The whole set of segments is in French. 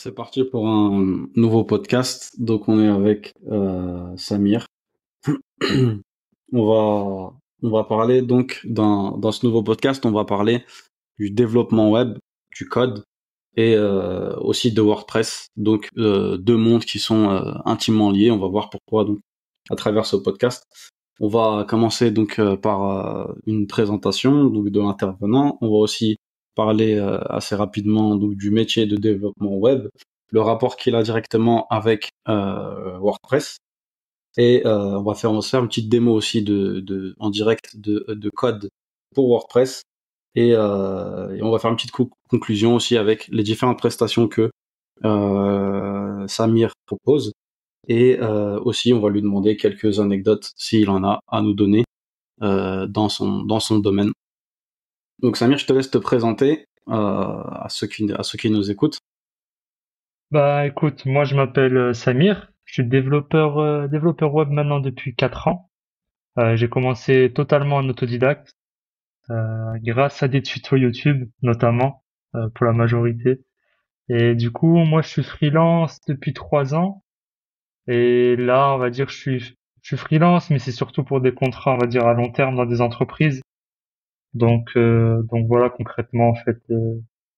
C'est parti pour un nouveau podcast. Donc, on est avec Samir. On va, on va parler donc dans ce nouveau podcast, on va parler du développement web, du code et aussi de WordPress. Donc, deux mondes qui sont intimement liés. On va voir pourquoi donc à travers ce podcast. On va commencer donc par une présentation donc de l'intervenant. On va aussi parler assez rapidement donc du métier de développement web, le rapport qu'il a directement avec WordPress, et on va se faire une petite démo aussi en direct de code pour WordPress, et on va faire une petite conclusion aussi avec les différentes prestations que Samir propose. Et aussi, on va lui demander quelques anecdotes s'il en a à nous donner dans son domaine. Donc Samir, je te laisse te présenter à ceux qui nous écoutent. Bah écoute, moi je m'appelle Samir, je suis développeur web maintenant depuis 4 ans. J'ai commencé totalement en autodidacte, grâce à des tutos YouTube notamment, pour la majorité. Et du coup, moi je suis freelance depuis 3 ans. Et là, on va dire, je suis freelance, mais c'est surtout pour des contrats, on va dire, à long terme dans des entreprises. Donc voilà concrètement en fait,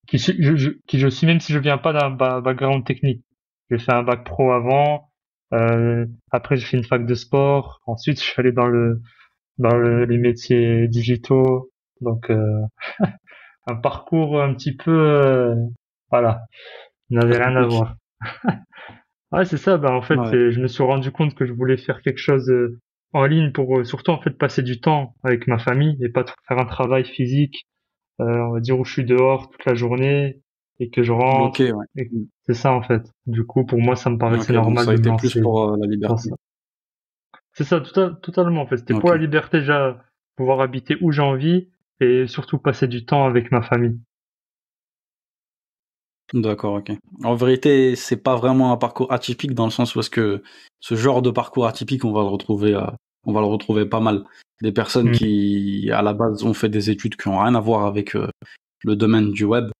qui je suis, même si je viens pas d'un background technique. J'ai fait un bac pro avant. Après, j'ai fait une fac de sport. Ensuite, je suis allé les métiers digitaux. Donc, un parcours un petit peu, voilà, il n'avait rien à Atypique. voir. Ouais, c'est ça. Bah, en fait, Ouais. je me suis rendu compte que je voulais faire quelque chose en ligne pour surtout en fait passer du temps avec ma famille et pas faire un travail physique, on va dire où je suis dehors toute la journée et que je Ok, rentre. ouais. Et c'est ça en fait. Du coup, pour moi, ça me paraissait Ok, donc normal ça a de me été plus lancer pour la dans liberté. ça. C'est ça, totalement en fait. C'était pour Ok, la liberté déjà, pouvoir habiter où j'ai envie et surtout passer du temps avec ma famille. d'accord, ok. En vérité, c'est pas vraiment un parcours atypique dans le sens où est-ce que ce genre de parcours atypique, on va le retrouver pas mal. Des personnes Mm. qui, à la base, ont fait des études qui ont rien à voir avec le domaine du web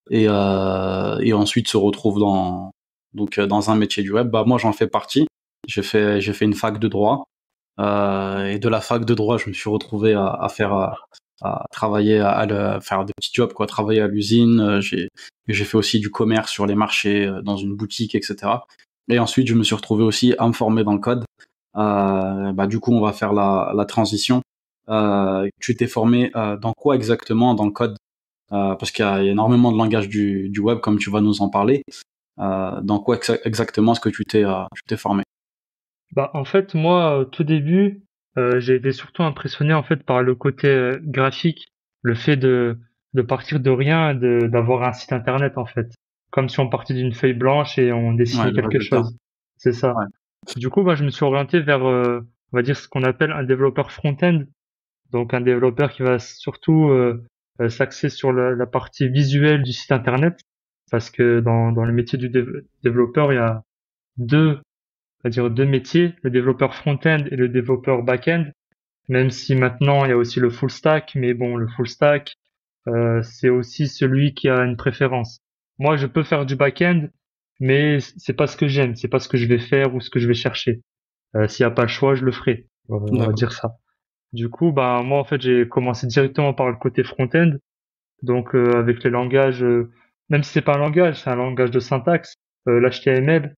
et ensuite se retrouvent dans un métier du web. Bah moi j'en fais partie. J'ai fait une fac de droit et de la fac de droit je me suis retrouvé à travailler à faire des petits jobs quoi, travailler à l'usine. J'ai fait aussi du commerce sur les marchés dans une boutique, etc. Et ensuite je me suis retrouvé aussi à me former dans le code. Bah du coup on va faire la transition. Tu t'es formé dans quoi exactement dans le code? Parce qu'il y a énormément de langages du web, comme tu vas nous en parler. Dans quoi exactement est-ce que tu t'es formé? Bah, en fait, moi, au tout début, j'ai été surtout impressionné en fait par le côté graphique, le fait de partir de rien, d'avoir un site internet en fait, comme si on partait d'une feuille blanche et on Ouais, dessinait le quelque résultat. chose. C'est ça. Ouais, Du coup, bah, je me suis orienté vers, on va dire ce qu'on appelle un développeur front-end, donc un développeur qui va surtout s'axer sur la partie visuelle du site internet, parce que dans le métier du développeur, il y a deux c'est-à-dire deux métiers, le développeur front-end et le développeur back-end, même si maintenant il y a aussi le full stack, mais bon, le full stack, c'est aussi celui qui a une préférence. Moi, je peux faire du back-end, mais c'est pas ce que j'aime, c'est pas ce que je vais faire ou ce que je vais chercher. S'il n'y a pas le choix, je le ferai. On va d'accord. dire ça. Du coup, bah moi en fait, j'ai commencé directement par le côté front-end, donc avec les langages, même si c'est pas un langage, c'est un langage de syntaxe, l'HTML,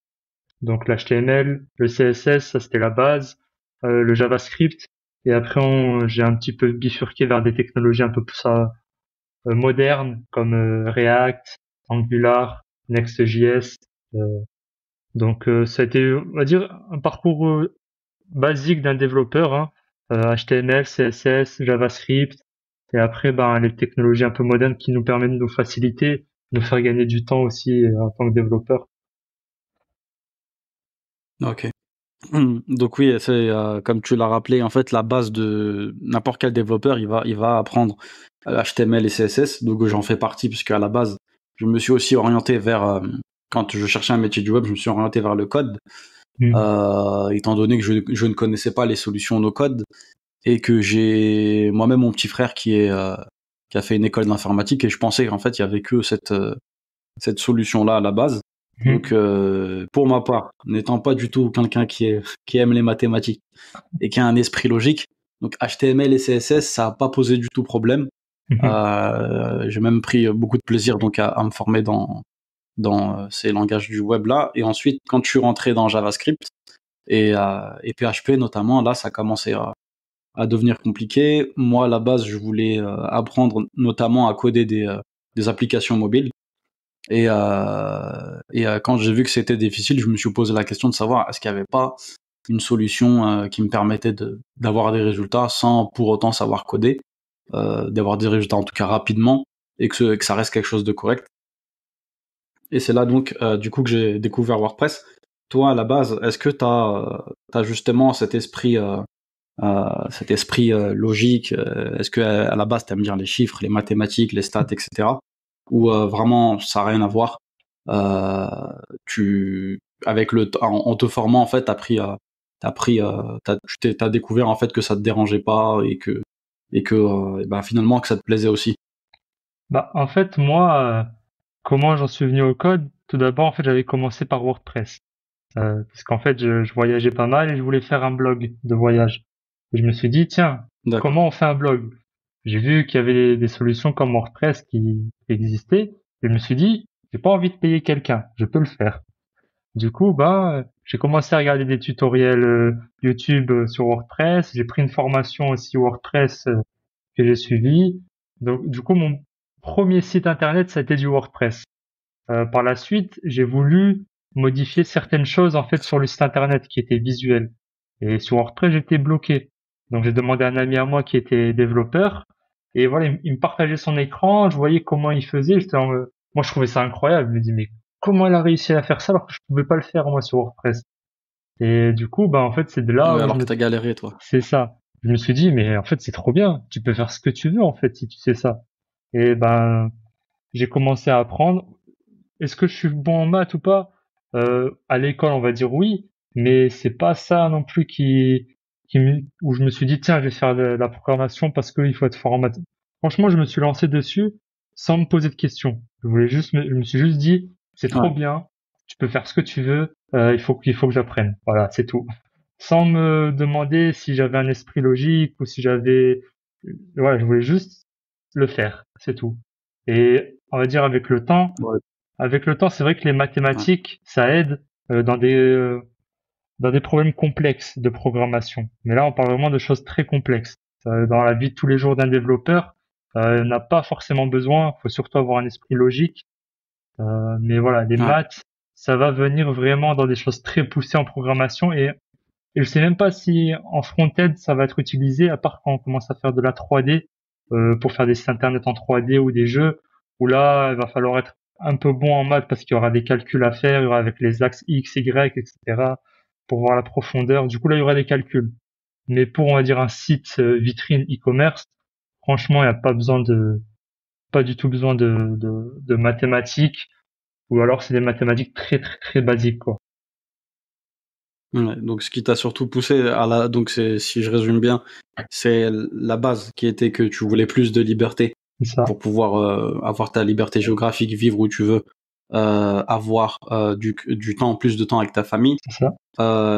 donc l'HTML, le CSS, ça c'était la base, le JavaScript, et après j'ai un petit peu bifurqué vers des technologies un peu plus modernes comme React, Angular, Next.js. Euh, donc ça a été, on va dire, un parcours basique d'un développeur, hein, HTML, CSS, JavaScript, et après ben les technologies un peu modernes qui nous permettent de nous faciliter, de nous faire gagner du temps aussi en tant que développeur. Ok. Donc oui, c'est comme tu l'as rappelé, en fait, la base de n'importe quel développeur, il va apprendre HTML et CSS. Donc j'en fais partie puisque à la base, je me suis aussi orienté quand je cherchais un métier du web, je me suis orienté vers le code, Mm. étant donné que je ne connaissais pas les solutions no code et que j'ai moi-même mon petit frère qui a fait une école d'informatique et je pensais qu'en fait il y avait que cette solution-là à la base. Donc, pour ma part, n'étant pas du tout quelqu'un qui aime les mathématiques et qui a un esprit logique, donc HTML et CSS, ça a pas posé du tout problème. J'ai même pris beaucoup de plaisir donc à me former dans ces langages du web là. Et ensuite, quand je suis rentré dans JavaScript et PHP notamment, là, ça commençait à devenir compliqué. Moi, à la base, je voulais apprendre notamment à coder des applications mobiles. Et quand j'ai vu que c'était difficile, je me suis posé la question de savoir est-ce qu'il n'y avait pas une solution qui me permettait d'avoir des résultats sans pour autant savoir coder, d'avoir des résultats en tout cas rapidement et que ça reste quelque chose de correct. Et c'est là donc du coup que j'ai découvert WordPress. Toi, à la base, est-ce que t'as justement cet esprit logique? Est-ce que à la base t'aimes bien les chiffres, les mathématiques, les stats, etc. Ou vraiment ça n'a rien à voir? Tu avec le en te formant en fait t'as découvert en fait que ça te dérangeait pas et que bah, finalement que ça te plaisait aussi. Bah, en fait, moi, comment j'en suis venu au code? Tout d'abord, en fait, j'avais commencé par WordPress. Parce qu'en fait, je voyageais pas mal et je voulais faire un blog de voyage. Et je me suis dit, tiens, D'accord. comment on fait un blog? J'ai vu qu'il y avait des solutions comme WordPress qui existaient. Et je me suis dit, j'ai pas envie de payer quelqu'un, je peux le faire. Du coup, bah, j'ai commencé à regarder des tutoriels YouTube sur WordPress. J'ai pris une formation aussi WordPress que j'ai suivie. Donc, du coup, mon premier site internet, ça a été du WordPress. Par la suite, j'ai voulu modifier certaines choses en fait sur le site internet qui étaient visuelles. Et sur WordPress, j'étais bloqué. Donc j'ai demandé à un ami à moi qui était développeur. Et voilà, il me partageait son écran, je voyais comment il faisait. Moi, je trouvais ça incroyable. Je me dis, mais comment il a réussi à faire ça alors que je pouvais pas le faire moi sur WordPress? Et du coup, bah en fait, c'est de là Ouais, où je alors me, que t'as galéré toi. c'est ça. Je me suis dit, mais en fait, c'est trop bien. Tu peux faire ce que tu veux en fait si tu sais ça. Et ben, j'ai commencé à apprendre. Est-ce que je suis bon en maths ou pas? À l'école, on va dire oui, mais c'est pas ça non plus où je me suis dit, tiens, je vais faire de la programmation parce qu'il faut être fort en maths. Franchement, je me suis lancé dessus sans me poser de questions. Je me suis juste dit, c'est trop Ouais. bien, tu peux faire ce que tu veux, il faut que j'apprenne. Voilà, c'est tout. Sans me demander si j'avais un esprit logique ou si j'avais, voilà, je voulais juste le faire, c'est tout. Et on va dire Ouais. avec le temps, c'est vrai que les Ouais. mathématiques, ça aide dans des problèmes complexes de programmation. Mais là, on parle vraiment de choses très complexes. Dans la vie de tous les jours d'un développeur, on n'a pas forcément besoin. Il faut surtout avoir un esprit logique. Mais voilà, les Ouais. maths, ça va venir vraiment dans des choses très poussées en programmation. Et je sais même pas si en front-end, ça va être utilisé, à part quand on commence à faire de la 3D, pour faire des sites internet en 3D ou des jeux, où là, il va falloir être un peu bon en maths parce qu'il y aura des calculs à faire, il y aura avec les axes X, Y, etc., pour voir la profondeur. Du coup, là, il y aura des calculs. Mais pour, on va dire, un site vitrine e-commerce, franchement, il n'y a pas du tout besoin de mathématiques, ou alors c'est des mathématiques très, très, très basiques, quoi. Ouais, donc ce qui t'a surtout poussé donc c'est, si je résume bien, c'est la base qui était que tu voulais plus de liberté C'est ça, pour pouvoir avoir ta liberté géographique, vivre où tu veux, avoir du temps, plus de temps avec ta famille. c'est ça,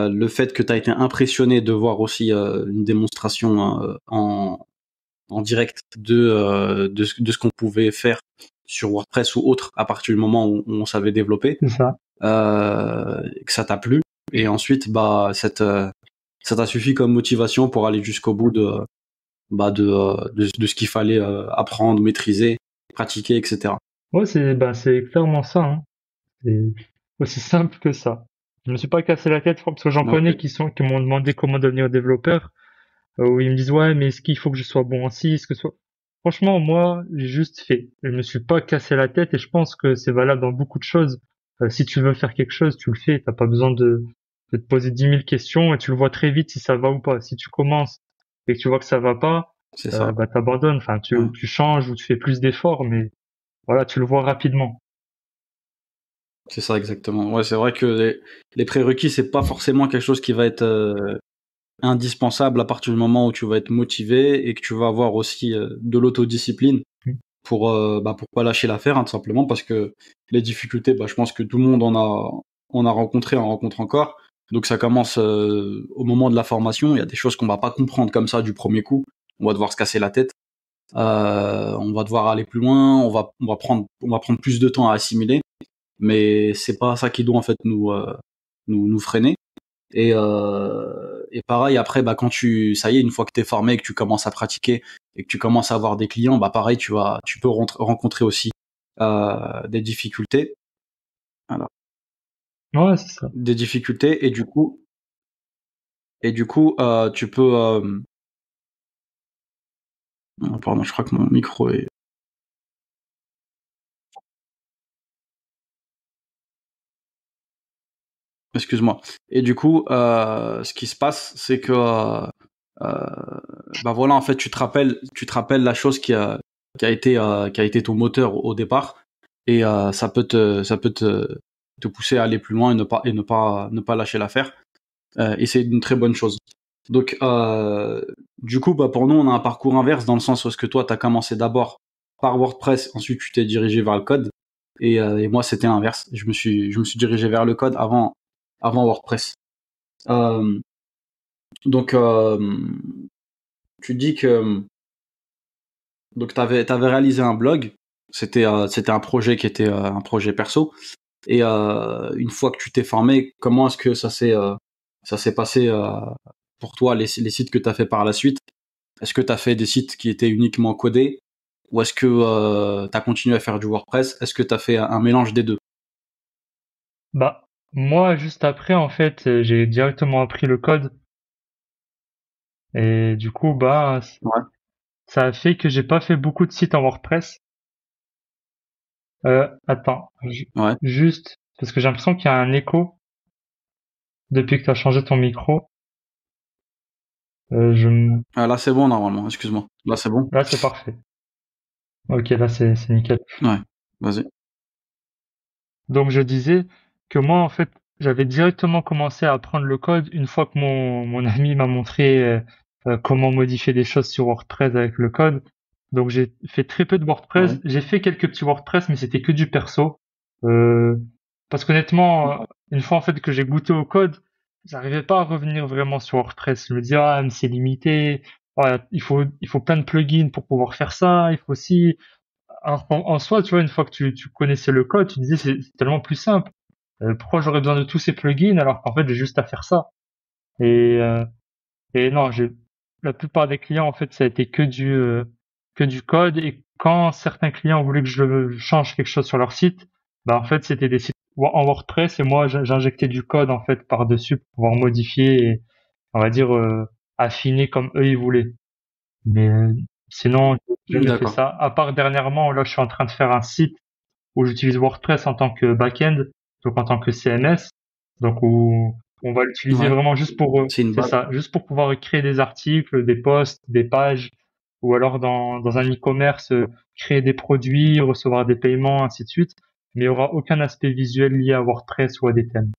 Le fait que tu as été impressionné de voir aussi une démonstration en direct de ce qu'on pouvait faire sur WordPress ou autre à partir du moment où on savait développer, c'est ça. que ça t'a plu. Et ensuite, bah, ça t'a suffi comme motivation pour aller jusqu'au bout de ce qu'il fallait apprendre, maîtriser, pratiquer, etc. Ouais, c'est clairement ça, hein. C'est aussi simple que ça. Je me suis pas cassé la tête parce que j'en Ok. connais qui m'ont demandé comment devenir développeur, où ils me disent ouais, mais est-ce qu'il faut que je sois bon en ci, est-ce que soit. Franchement, moi, j'ai juste fait. Je me suis pas cassé la tête et je pense que c'est valable dans beaucoup de choses. Si tu veux faire quelque chose, tu le fais. T'as pas besoin de te poser 10 000 questions et tu le vois très vite si ça va ou pas. Si tu commences et que tu vois que ça va pas, C'est ça. bah t'abandonnes. Enfin, Ouais. tu changes ou tu fais plus d'efforts, mais voilà, tu le vois rapidement. C'est ça exactement. Ouais, c'est vrai que les prérequis, c'est pas forcément quelque chose qui va être indispensable à partir du moment où tu vas être motivé et que tu vas avoir aussi de l'autodiscipline pour pas lâcher l'affaire, hein, tout simplement parce que les difficultés, je pense que tout le monde en a rencontré, en rencontre encore. Donc ça commence au moment de la formation. Il y a des choses qu'on va pas comprendre comme ça du premier coup. On va devoir se casser la tête. On va devoir aller plus loin. On va prendre plus de temps à assimiler. Mais c'est pas ça qui doit en fait nous freiner. Et pareil après, quand ça y est, une fois que t'es formé, que tu commences à pratiquer et que tu commences à avoir des clients, pareil, tu peux rencontrer aussi des difficultés. Voilà. Ouais, c'est ça. Des difficultés et du coup, tu peux. Pardon, je crois que mon micro est. Excuse-moi. Et du coup, ce qui se passe, c'est que, voilà, en fait, tu te rappelles la chose qui a été ton moteur au départ, et ça peut te pousser à aller plus loin ne pas lâcher l'affaire. Et c'est une très bonne chose. Donc, du coup, pour nous, on a un parcours inverse dans le sens où est-ce que toi, tu as commencé d'abord par WordPress, ensuite tu t'es dirigé vers le code, et moi, c'était l'inverse. Je me suis dirigé vers le code avant WordPress. Euh, donc, tu dis que donc t'avais réalisé un blog. C'était un projet qui était un projet perso. Et une fois que tu t'es formé, comment est-ce que ça s'est passé pour toi les sites que tu as fait par la suite? Est-ce que tu as fait des sites qui étaient uniquement codés ou est-ce que tu as continué à faire du WordPress? Est-ce que tu as fait un mélange des deux? Moi, juste après, en fait, j'ai directement appris le code et du coup, Ouais, ça a fait que j'ai pas fait beaucoup de sites en WordPress. Attends, ouais. juste parce que j'ai l'impression qu'il y a un écho depuis que tu as changé ton micro. Je m- Là c'est bon normalement. Excuse-moi. Là c'est bon. Là, c'est parfait. Ok, là, c'est nickel. Ouais. Vas-y. Donc, je disais que moi, en fait, j'avais directement commencé à apprendre le code une fois que mon ami m'a montré comment modifier des choses sur WordPress avec le code. Donc, j'ai fait très peu de WordPress. Ouais. J'ai fait quelques petits WordPress, mais c'était que du perso. Euh, Parce qu'honnêtement, une fois en fait que j'ai goûté au code, j'arrivais pas à revenir vraiment sur WordPress. Je me disais, ah, mais c'est limité. Ouais, il faut plein de plugins pour pouvoir faire ça. Il faut aussi, alors en soi, tu vois, une fois que tu connaissais le code, tu disais c'est tellement plus simple. Pourquoi j'aurais besoin de tous ces plugins alors qu'en fait j'ai juste à faire ça. Et, euh, et non, la plupart des clients en fait ça a été que du code. Et quand certains clients voulaient que je change quelque chose sur leur site, en fait c'était des sites en WordPress et moi j'injectais du code en fait par dessus pour pouvoir modifier et on va dire affiner comme eux ils voulaient. Mais sinon j'ai jamais fait D'accord. ça. À part dernièrement, là je suis en train de faire un site où j'utilise WordPress en tant que back-end, donc en tant que CMS, donc où on va l'utiliser Ouais. vraiment juste pour, C'est une c'est base. ça, juste pour pouvoir créer des articles, des posts, des pages, ou alors dans un e-commerce, créer des produits, recevoir des paiements, ainsi de suite. Mais il y aura aucun aspect visuel lié à WordPress ou à des thèmes.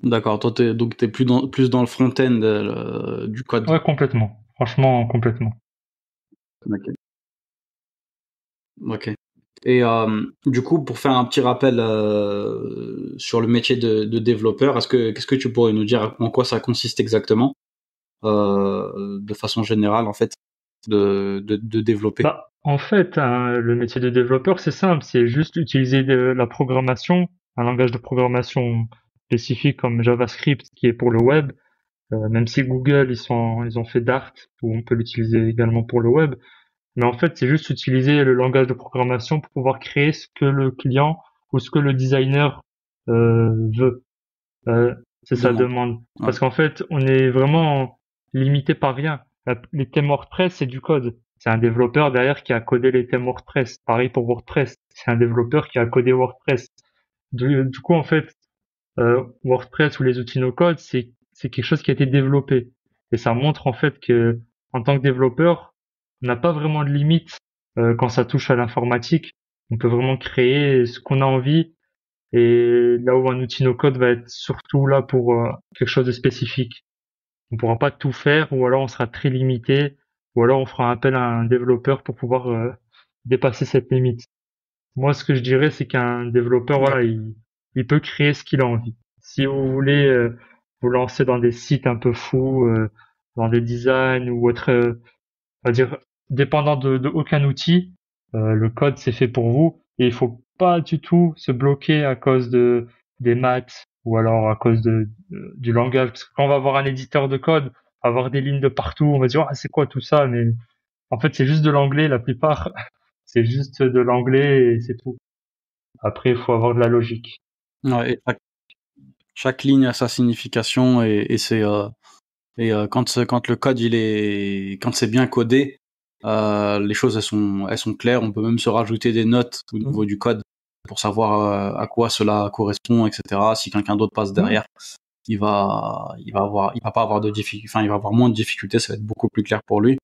D'accord. Toi, t'es plus dans le front-end du code. Ouais, complètement. Franchement, complètement. Ok. Ok. Et du coup, pour faire un petit rappel sur le métier de développeur, qu'est-ce que tu pourrais nous dire en quoi ça consiste exactement, de façon générale en fait, de développer? En fait, hein, le métier de développeur, c'est simple, c'est juste utiliser de la programmation, un langage de programmation spécifique comme JavaScript qui est pour le web, même si Google, ils ont fait Dart, où on peut l'utiliser également pour le web. Mais en fait, c'est juste utiliser le langage de programmation pour pouvoir créer ce que le client ou ce que le designer veut. Euh, c'est sa Demande. demande. Ouais. Parce qu'en fait, on est vraiment limité par rien. Les thèmes WordPress, c'est du code. C'est un développeur derrière qui a codé les thèmes WordPress. Pareil pour WordPress. C'est un développeur qui a codé WordPress. Du coup, en fait, WordPress ou les outils no-code, c'est quelque chose qui a été développé. Et ça montre en fait que, en tant que développeur, on n'a pas vraiment de limite quand ça touche à l'informatique. On peut vraiment créer ce qu'on a envie et là où un outil no-code va être surtout là pour quelque chose de spécifique. On pourra pas tout faire ou alors on sera très limité ou alors on fera appel à un développeur pour pouvoir dépasser cette limite. Moi, ce que je dirais, c'est qu'un développeur, voilà, il peut créer ce qu'il a envie. Si vous voulez vous lancer dans des sites un peu fous, dans des designs ou autre, on va dire, dépendant de aucun outil, le code c'est fait pour vous et il faut pas du tout se bloquer à cause de des maths ou alors à cause du langage. Parce que quand on va avoir un éditeur de code, avoir des lignes de partout, on va dire ah c'est quoi tout ça, mais en fait c'est juste de l'anglais la plupart, c'est juste de l'anglais et c'est tout. Après il faut avoir de la logique. Ouais, et chaque ligne a sa signification et c'est quand le code quand c'est bien codé, les choses elles sont claires. On peut même se rajouter des notes au niveau du code pour savoir à quoi cela correspond, etc. Si quelqu'un d'autre passe derrière, il va pas avoir de difficultés, enfin il va avoir moins de difficultés, ça va être beaucoup plus clair pour lui.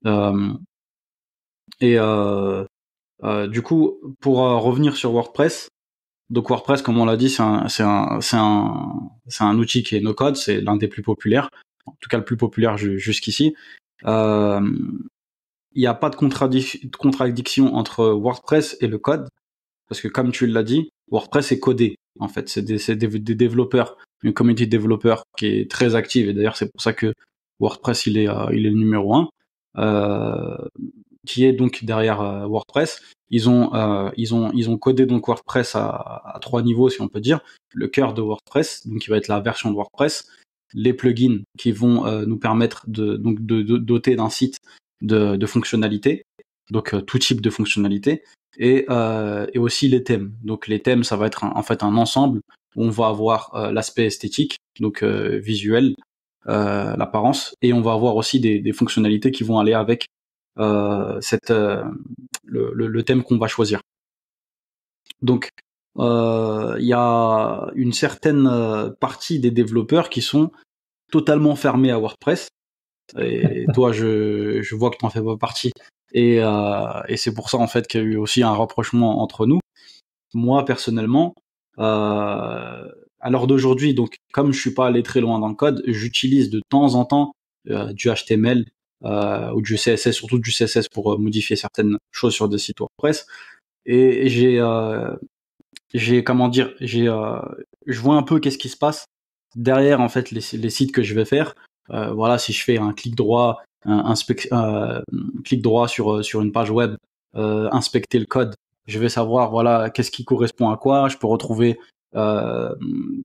Euh, et du coup, pour revenir sur WordPress, donc WordPress, comme on l'a dit, c'est un outil qui est no code, c'est l'un des plus populaires, en tout cas le plus populaire jusqu'ici. Euh, Il n'y a pas de contradiction entre WordPress et le code, parce que comme tu l'as dit, WordPress est codé. En fait, c'est des développeurs, une communauté de développeurs qui est très active, et d'ailleurs c'est pour ça que WordPress il est le numéro un, euh, qui est donc derrière WordPress. Ils ont codé donc WordPress à trois niveaux, si on peut dire. Le cœur de WordPress, donc qui va être la version de WordPress, les plugins qui vont nous permettre de doter d'un site de fonctionnalités, donc tout type de fonctionnalités, et aussi les thèmes. Donc les thèmes, ça va être en fait un ensemble où on va avoir l'aspect esthétique, donc visuel, l'apparence, et on va avoir aussi des fonctionnalités qui vont aller avec cette le thème qu'on va choisir. Donc il y a une certaine partie des développeurs qui sont totalement fermés à WordPress. Et toi, je vois que tu n'en fais pas partie. Et c'est pour ça en fait qu'il y a eu aussi un rapprochement entre nous. Moi personnellement, à l'heure d'aujourd'hui, donc comme je suis pas allé très loin dans le code, j'utilise de temps en temps du HTML ou du CSS, surtout du CSS pour modifier certaines choses sur des sites WordPress. Et j'ai comment dire, je vois un peu qu'est-ce qui se passe derrière en fait les sites que je vais faire. Voilà, si je fais un clic droit, clic droit sur une page web, inspecter le code, je vais savoir voilà qu'est-ce qui correspond à quoi. Je peux retrouver euh,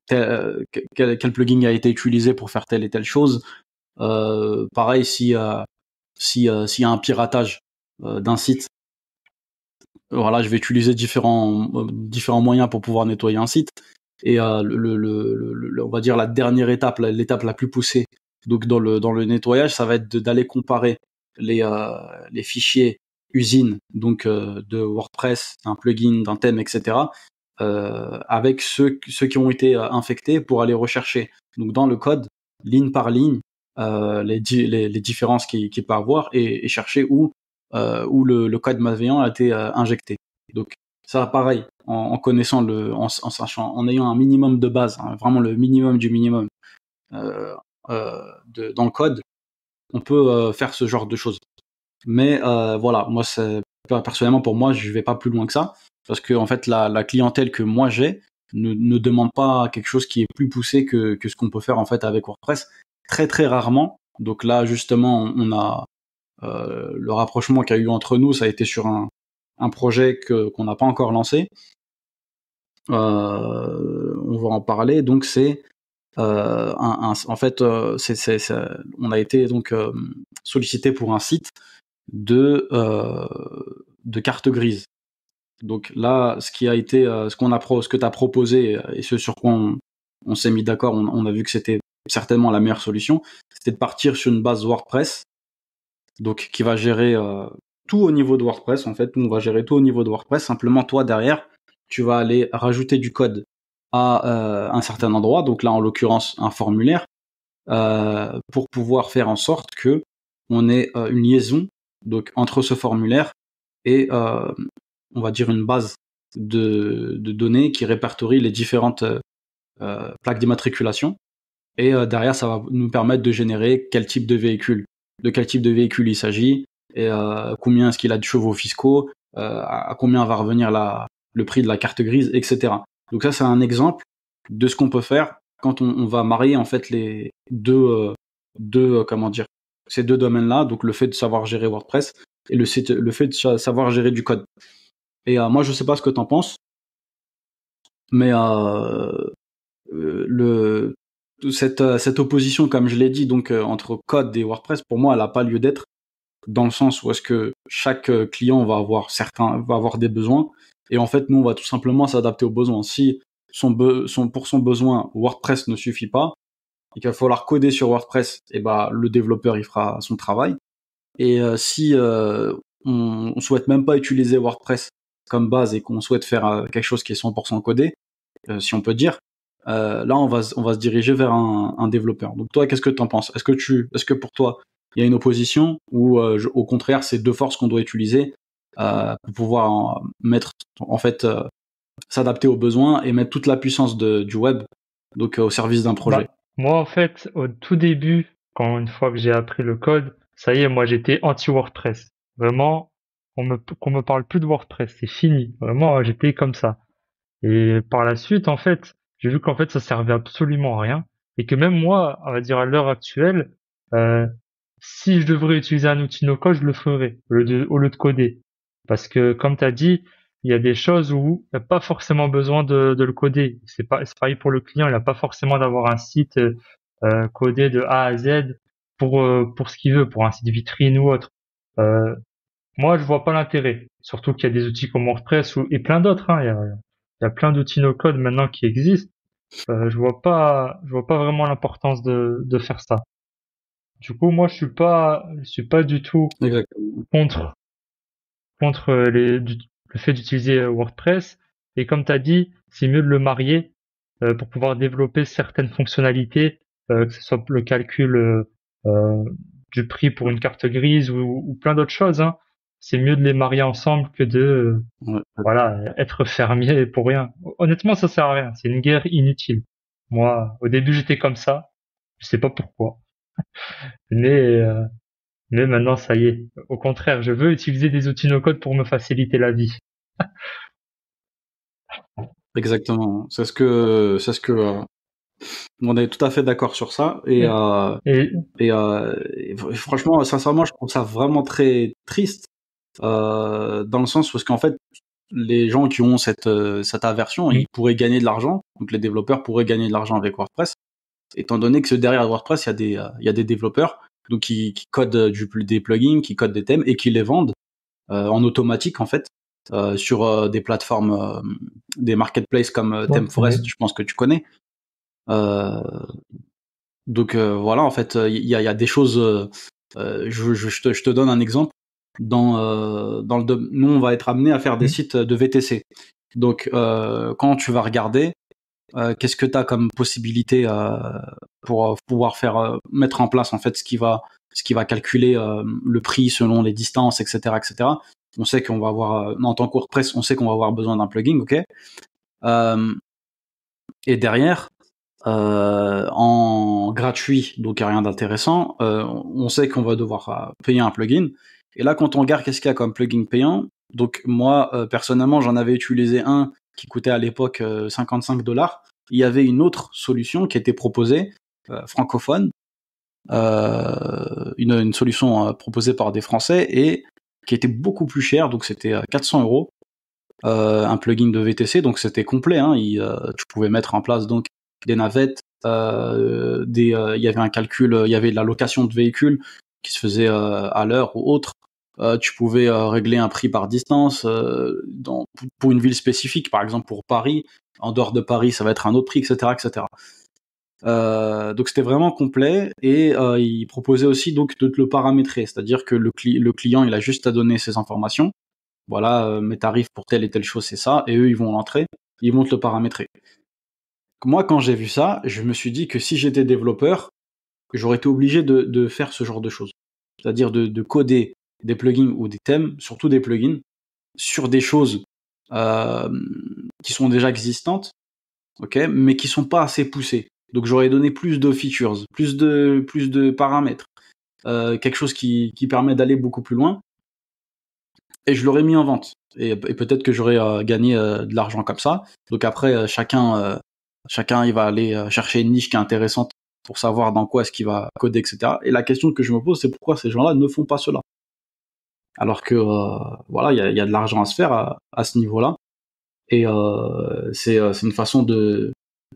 quel plugin a été utilisé pour faire telle et telle chose. Pareil s'il y a un piratage d'un site, voilà, je vais utiliser différents moyens pour pouvoir nettoyer un site. Et on va dire la dernière étape, l'étape la plus poussée, donc dans le nettoyage, ça va être d'aller comparer les fichiers usines, donc de WordPress, d'un plugin, d'un thème, etc., avec ceux qui ont été infectés pour aller rechercher, donc dans le code, ligne par ligne, les différences qu'il peut avoir et chercher où le code malveillant a été injecté. Donc ça, pareil, en connaissant en sachant, en ayant un minimum de base, hein, vraiment le minimum du minimum euh, dans le code, on peut faire ce genre de choses. Mais voilà, moi, personnellement pour moi, je vais pas plus loin que ça, parce que en fait, la clientèle que moi j'ai ne demande pas quelque chose qui est plus poussé que ce qu'on peut faire en fait avec WordPress, très très rarement. Donc là, justement, on a le rapprochement qu'il y a eu entre nous, ça a été sur un projet qu'on n'a pas encore lancé. On va en parler. Donc c'est en fait, on a été donc sollicité pour un site de carte grise. Donc là, ce que tu as proposé et ce sur quoi on s'est mis d'accord, on a vu que c'était certainement la meilleure solution, c'était de partir sur une base WordPress, donc qui va gérer tout au niveau de WordPress. En fait, on va gérer tout au niveau de WordPress. Simplement, toi derrière, tu vas aller rajouter du code à un certain endroit. Donc là, en l'occurrence, un formulaire pour pouvoir faire en sorte que on ait une liaison donc entre ce formulaire et on va dire une base de données qui répertorie les différentes plaques d'immatriculation. Et derrière, ça va nous permettre de générer quel type de véhicule de quel type de véhicule il s'agit, et combien est-ce qu'il a de chevaux fiscaux, à combien va revenir le prix de la carte grise, etc. Donc ça, c'est un exemple de ce qu'on peut faire quand on va marier en fait les deux comment dire, ces deux domaines-là, donc le fait de savoir gérer WordPress et le fait de savoir gérer du code. Et moi, je sais pas ce que t'en penses, mais cette opposition, comme je l'ai dit, donc entre code et WordPress, pour moi, elle n'a pas lieu d'être, dans le sens où est-ce que chaque client va avoir des besoins, et en fait, nous, on va tout simplement s'adapter aux besoins. Si pour son besoin, WordPress ne suffit pas, et qu'il va falloir coder sur WordPress, et ben le développeur il fera son travail. Et si on souhaite même pas utiliser WordPress comme base et qu'on souhaite faire quelque chose qui est 100% codé, si on peut dire, là on va se diriger vers un développeur. Donc toi, qu'est-ce que tu en penses? Est-ce que pour toi il y a une opposition, ou au contraire c'est deux forces qu'on doit utiliser pour pouvoir mettre en fait s'adapter aux besoins et mettre toute la puissance du web donc au service d'un projet? Bah, moi, en fait, au tout début, une fois que j'ai appris le code, ça y est, moi, j'étais anti-WordPress. Vraiment, qu'on me parle plus de WordPress, c'est fini. Vraiment, j'étais comme ça. Et par la suite, en fait, j'ai vu qu'en fait, ça servait absolument à rien. Et que même moi, on va dire à l'heure actuelle, euh, si je devrais utiliser un outil no-code, je le ferais au lieu de coder. Parce que, comme tu as dit, il y a des choses où il n'y a pas forcément besoin de le coder. C'est pareil pour le client, il n'a pas forcément d'avoir un site codé de A à Z pour ce qu'il veut, pour un site vitrine ou autre. Euh, Moi, je vois pas l'intérêt. Surtout qu'il y a des outils comme WordPress et plein d'autres, hein. Il y a plein d'outils no-code maintenant qui existent. Je vois pas vraiment l'importance de faire ça. Du coup, moi, je suis pas du tout Exactement. contre, le fait d'utiliser WordPress. Et comme tu as dit, c'est mieux de le marier pour pouvoir développer certaines fonctionnalités, que ce soit le calcul euh, du prix pour une carte grise ou plein d'autres choses, hein. C'est mieux de les marier ensemble que de Ouais. voilà, être fermier pour rien. Honnêtement, ça sert à rien. C'est une guerre inutile. Moi, au début, j'étais comme ça. Je sais pas pourquoi. Mais, euh, mais maintenant, ça y est. Au contraire, je veux utiliser des outils no-code pour me faciliter la vie. Exactement. C'est ce que on est tout à fait d'accord sur ça. Et, et Et franchement, sincèrement, je trouve ça vraiment très triste, dans le sens où, parce qu'en fait, les gens qui ont cette aversion, mm, ils pourraient gagner de l'argent. Donc les développeurs pourraient gagner de l'argent avec WordPress, étant donné que derrière WordPress, il y a des développeurs donc qui codent des plugins, qui codent des thèmes et qui les vendent en automatique en fait sur des plateformes, des marketplaces comme ouais, ThemeForest, je pense que tu connais. Euh, donc voilà, en fait, il y a des choses. Je te donne un exemple. Nous, on va être amené à faire des mm, sites de VTC. Donc, quand tu vas regarder, qu'est-ce que tu as comme possibilité pour pouvoir mettre en place en fait ce qui va calculer le prix selon les distances, etc., etc. On sait qu'on va avoir, en tant que WordPress, on sait qu'on va avoir besoin d'un plugin, ok. Euh, et derrière, en gratuit, donc il n'y a rien d'intéressant. On sait qu'on va devoir payer un plugin. Et là, quand on regarde qu'est-ce qu'il y a comme plugin payant, donc moi, personnellement, j'en avais utilisé un qui coûtait à l'époque 55 $. Il y avait une autre solution qui était proposée, francophone, une solution proposée par des Français et qui était beaucoup plus chère, donc c'était 400 €. Un plugin de VTC, donc c'était complet, hein. Tu pouvais mettre en place donc des navettes, il y avait un calcul, il y avait de la location de véhicules qui se faisait à l'heure ou autre. Tu pouvais régler un prix par distance pour une ville spécifique, par exemple pour Paris. En dehors de Paris, ça va être un autre prix, etc., etc. Donc c'était vraiment complet et il proposait aussi donc de te le paramétrer, c'est-à-dire que le client il a juste à donner ses informations. Voilà, mes tarifs pour telle et telle chose, c'est ça, et eux, ils vont l'entrer, ils vont te le paramétrer. Moi, quand j'ai vu ça, je me suis dit que si j'étais développeur, j'aurais été obligé de faire ce genre de choses. C'est-à-dire de coder des plugins ou des thèmes, surtout des plugins, sur des choses euh, qui sont déjà existantes, ok, mais qui sont pas assez poussées. Donc j'aurais donné plus de features, plus de paramètres. quelque chose qui permet d'aller beaucoup plus loin, et je l'aurais mis en vente. Et peut-être que j'aurais gagné de l'argent comme ça. Donc après, chacun, il va aller chercher une niche qui est intéressante pour savoir dans quoi est-ce qu'il va coder, etc. Et la question que je me pose, c'est pourquoi ces gens-là ne font pas cela. Alors que voilà, il y a de l'argent à se faire à ce niveau-là. Et c'est une façon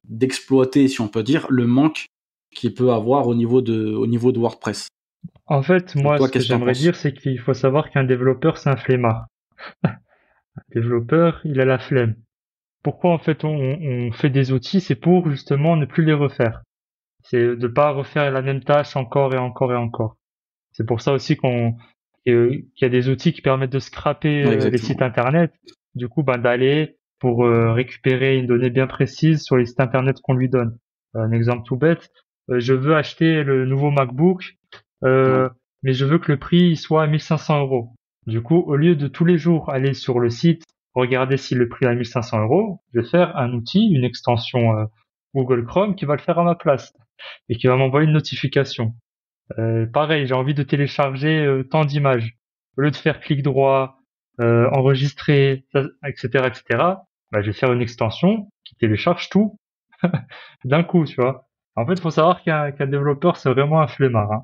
d'exploiter, si on peut dire, le manque qu'il peut avoir au niveau de WordPress. En fait, Donc moi, toi, ce que qu'est-ce que t'en j'aimerais penses? dire, c'est qu'il faut savoir qu'un développeur, c'est un flemmard. Un développeur, il a la flemme. Pourquoi en fait on fait des outils? C'est pour justement ne plus les refaire. C'est de pas refaire la même tâche encore et encore et encore. C'est pour ça aussi qu'il y a des outils qui permettent de scraper Ouais, les sites exactement. internet. Du coup, ben, d'aller pour récupérer une donnée bien précise sur les sites internet qu'on lui donne. Un exemple tout bête, je veux acheter le nouveau MacBook, Ouais. euh, mais je veux que le prix il soit à 1500 euros. Du coup, au lieu de tous les jours aller sur le site, regarder si le prix est à 1500 euros, je vais faire un outil, une extension Google Chrome qui va le faire à ma place et qui va m'envoyer une notification. Pareil, j'ai envie de télécharger tant d'images. Au lieu de faire clic droit, enregistrer, etc., etc., bah, je vais faire une extension qui télécharge tout d'un coup, tu vois. En fait, il faut savoir qu'un développeur, c'est vraiment un flemmard, hein.